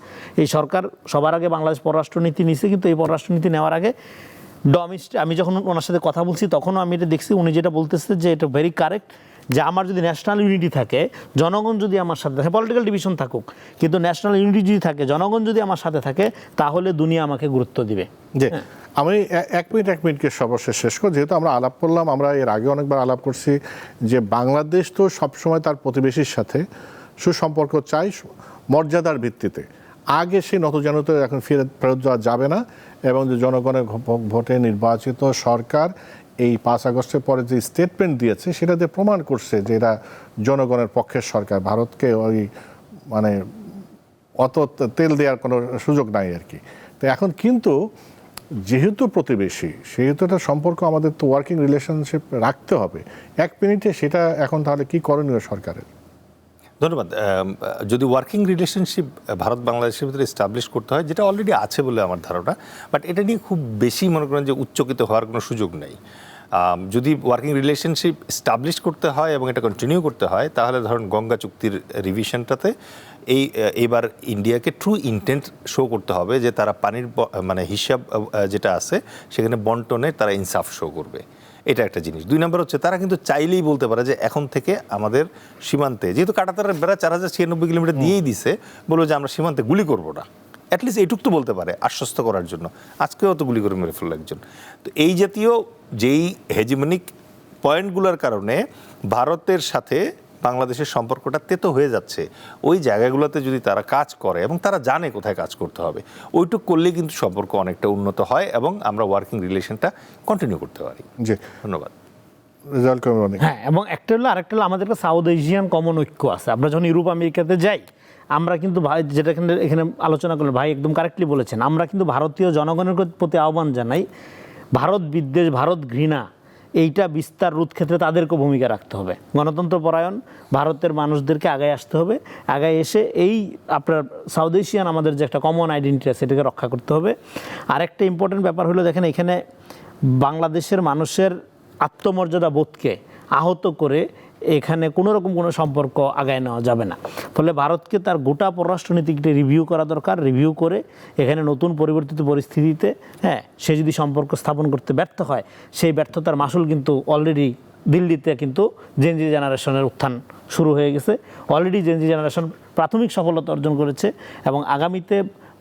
এই সরকার সবার আগে বাংলাদেশ পররাষ্ট্রনীতি নিছে, কিন্তু এই পররাষ্ট্রনীতি নেওয়ার আগে আমি যখন ওনার সাথে কথা বলছি তখনও আমি এটা দেখছি, উনি যেটা বলতেছে যে এটা ভেরি কারেক্ট, যে আমার যদি ন্যাশনাল ইউনিটি থাকে, জনগণ যদি আমার সাথে থাকে, পলিটিক্যাল ডিভিশন থাকুক, কিন্তু ন্যাশনাল ইউনিটি যদি থাকে, জনগণ যদি আমার সাথে থাকে, তাহলে দুনিয়া আমাকে গুরুত্ব দিবে। জি, আমি এক মিনিটকে সর্বশেষ শেষ করি। যেহেতু আমরা আলাপ করলাম, আমরা এর আগে অনেকবার আলাপ করছি যে বাংলাদেশ তো সবসময় তার প্রতিবেশীর সাথে সুসম্পর্ক চাই মর্যাদার ভিত্তিতে। আগে সেই নতজানুতে এখন ফেরত যাওয়া যাবে না, এবং যে জনগণের ভোটে নির্বাচিত সরকার এই 5 আগস্টের পরে যে স্টেটমেন্ট দিয়েছে সেটা দিয়ে প্রমাণ করছে যে এরা জনগণের পক্ষের সরকার। ভারতকে ওই মানে অত তেল দেওয়ার কোনো সুযোগ নাই আর কি। তো এখন কিন্তু যেহেতু প্রতিবেশী, সেহেতু একটা সম্পর্ক আমাদের তো ওয়ার্কিং রিলেশনশিপ রাখতে হবে। 1 মিনিটে সেটা এখন তাহলে কি করণীয় সরকারের? ধন্যবাদ। যদি ওয়ার্কিং রিলেশনশিপ ভারত বাংলাদেশের ভিতরে এস্টাবলিশ করতে হয়, যেটা অলরেডি আছে বলে আমার ধারণা, বাট এটা নিয়ে খুব বেশি মনে করেন যে উচ্চকিত হওয়ার কোনো সুযোগ নেই। যদি ওয়ার্কিং রিলেশনশিপ এস্টাবলিশ করতে হয় এবং এটা কন্টিনিউ করতে হয়, তাহলে ধরুন গঙ্গা চুক্তির রিভিশনটাতে এইবার ইন্ডিয়াকে ট্রু ইন্টেন্ট শো করতে হবে যে তারা পানির মানে হিসাব যেটা আছে সেখানে বন্টনে তারা ইনসাফ শো করবে। এটা একটা জিনিস। 2 নম্বর হচ্ছে তারা কিন্তু চাইলেই বলতে পারে যে এখন থেকে আমাদের সীমান্তে, যেহেতু কাঁটাতারের বেড়া 4096 কিলোমিটার দিয়েই দিছে, বলবো যে আমরা সীমান্তে গুলি করবো না। অ্যাটলিস্ট এইটুক তো বলতে পারে আশ্বস্ত করার জন্য। আজকেও তো গুলি করে মেরে ফেলল একজন। তো এই জাতীয় যেই হেজিমনিক পয়েন্টগুলোর কারণে ভারতের সাথে বাংলাদেশের সম্পর্কটা তেতো হয়ে যাচ্ছে, ওই জায়গাগুলোতে যদি তারা কাজ করে এবং তারা জানে কোথায় কাজ করতে হবে, ওইটুক করলে কিন্তু সম্পর্ক অনেকটা উন্নত হয় এবং আমরা ওয়ার্কিং রিলেশনটা কন্টিনিউ করতে পারি। জি, ধন্যবাদ। হ্যাঁ, এবং একটা হলো আরেকটা হলো আমাদের একটা সাউথ এশিয়ান কমন ঐক্য আছে। আমরা যখন ইউরোপ আমেরিকাতে যাই, আমরা কিন্তু ভাই যেটা এখানে আলোচনা করলেন, ভাই একদম কারেক্টলি বলেছেন, আমরা কিন্তু ভারতীয় জনগণের প্রতি আহ্বান জানাই, ভারত বিদ্বেষ, ভারত ঘৃণা এইটা বিস্তার রোধ ক্ষেত্রে তাদেরকে ভূমিকা রাখতে হবে। গণতন্ত্র পরায়ণ ভারতের মানুষদেরকে আগায় আসতে হবে, আগায় এসে এই আপনার সাউথ এশিয়ান আমাদের যে একটা কমন আইডেন্টিটি আছে সেটাকে রক্ষা করতে হবে। আরেকটা ইম্পর্টেন্ট ব্যাপার হলো, দেখেন এখানে বাংলাদেশের মানুষের আত্মমর্যাদা বোধকে আহত করে এখানে কোনো রকম কোনো সম্পর্ক আগায় নেওয়া যাবে না। ফলে ভারতকে তার গোটা পররাষ্ট্রনীতিকে রিভিউ করা দরকার। রিভিউ করে এখানে নতুন পরিবর্তিত পরিস্থিতিতে সে যদি সম্পর্ক স্থাপন করতে ব্যর্থ হয়, সেই ব্যর্থতার মাসুল কিন্তু অলরেডি দিল্লিতে কিন্তু জেনজি জেনারেশনের উত্থান শুরু হয়ে গেছে। অলরেডি জেনজি জেনারেশন প্রাথমিক সফলতা অর্জন করেছে এবং আগামীতে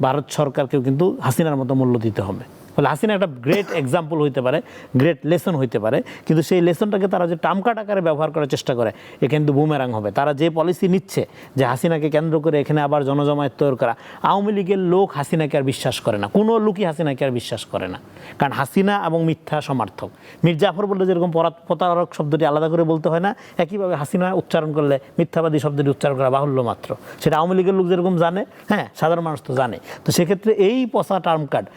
ভারত সরকারকেও কিন্তু হাসিনার মতো মূল্য দিতে হবে। ফলে হাসিনা একটা গ্রেট এক্সাম্পল হইতে পারে, গ্রেট লেসন হইতে পারে, কিন্তু সেই লেসনটাকে তারা যে টামকাট আকারে ব্যবহার করার চেষ্টা করে, এ কিন্তু বুমেরাং হবে। তারা যে পলিসি নিচ্ছে যে হাসিনাকে কেন্দ্র করে এখানে আবার জনজমায়েত তৈরি করা, আওয়ামী লীগের লোক হাসিনাকে আর বিশ্বাস করে না, কোনো লোকই হাসিনাকে আর বিশ্বাস করে না, কারণ হাসিনা এবং মিথ্যা সমর্থক। মীর জাফর বললে যেরকম প্রতারক শব্দটি আলাদা করে বলতে হয় না, একইভাবে হাসিনা উচ্চারণ করলে মিথ্যাবাদী শব্দটি উচ্চারণ করা বাহুল্য মাত্র। সেটা আওয়ামী লীগের লোক যেরকম জানে, সাধারণ মানুষ তো জানে। তো সেক্ষেত্রে এই পচা টার্ম কার্ড,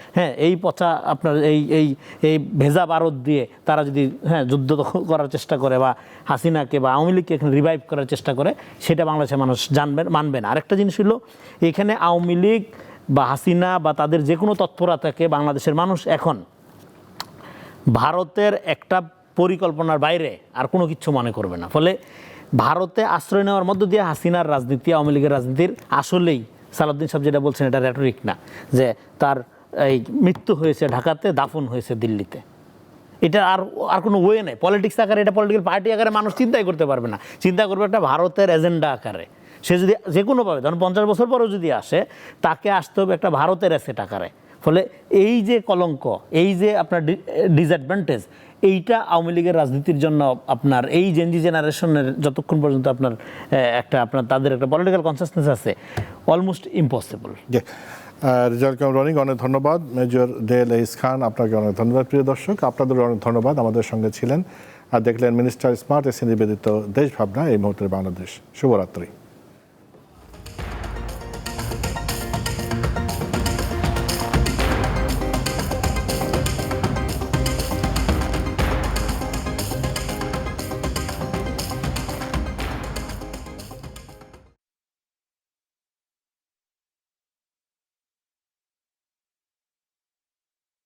এই পচা আপনার এই ভেজা বারদ দিয়ে তারা যদি যুদ্ধ করার চেষ্টা করে বা হাসিনাকে বা আওয়ামী লীগকে এখানে রিভাইভ করার চেষ্টা করে, সেটা বাংলাদেশের মানুষ মানবে না। আরেকটা জিনিস হলো, এখানে আওয়ামী লীগ বা হাসিনা বা তাদের যে কোনো তৎপরতাকে বাংলাদেশের মানুষ এখন ভারতের একটা পরিকল্পনার বাইরে আর কোনো কিছু মনে করবে না। ফলে ভারতে আশ্রয় নেওয়ার মধ্য দিয়ে হাসিনার রাজনীতি, আওয়ামী লীগের রাজনীতির আসলেই সালাউদ্দিন সাহেব যেটা বলছেন এটা রেটরিক না, যে তার এই মৃত্যু হয়েছে ঢাকাতে, দাফন হয়েছে দিল্লিতে, এটা আর কোনো ওয়ে নেই। পলিটিক্স আকারে, এটা পলিটিক্যাল পার্টি আকারে মানুষ চিন্তাই করতে পারবে না, চিন্তা করবে একটা ভারতের এজেন্ডা আকারে। সে যদি যে কোনোভাবে, ধরুন 50 বছর পরেও যদি আসে, তাকে আসতে হবে একটা ভারতের অ্যাসেট আকারে। ফলে এই যে কলঙ্ক, এই যে আপনার ডিসঅ্যাডভান্টেজ, এইটা আওয়ামী লীগের রাজনীতির জন্য আপনার এই জেনজি জেনারেশনের যতক্ষণ পর্যন্ত আপনার তাদের একটা পলিটিক্যাল কনসিয়াসনেস আছে, অলমোস্ট ইম্পসিবল। রেজাউল করিম রনি, অনেক ধন্যবাদ। মেজর দেল এইস খান, আপনাকে অনেক ধন্যবাদ। প্রিয় দর্শক, আপনাদের অনেক ধন্যবাদ আমাদের সঙ্গে ছিলেন আর দেখলেন মিনিস্টার স্মার্ট এসএ নিবেদিত দেশ ভাবনা, এই মুহূর্তের বাংলাদেশ। শুভরাত্রি।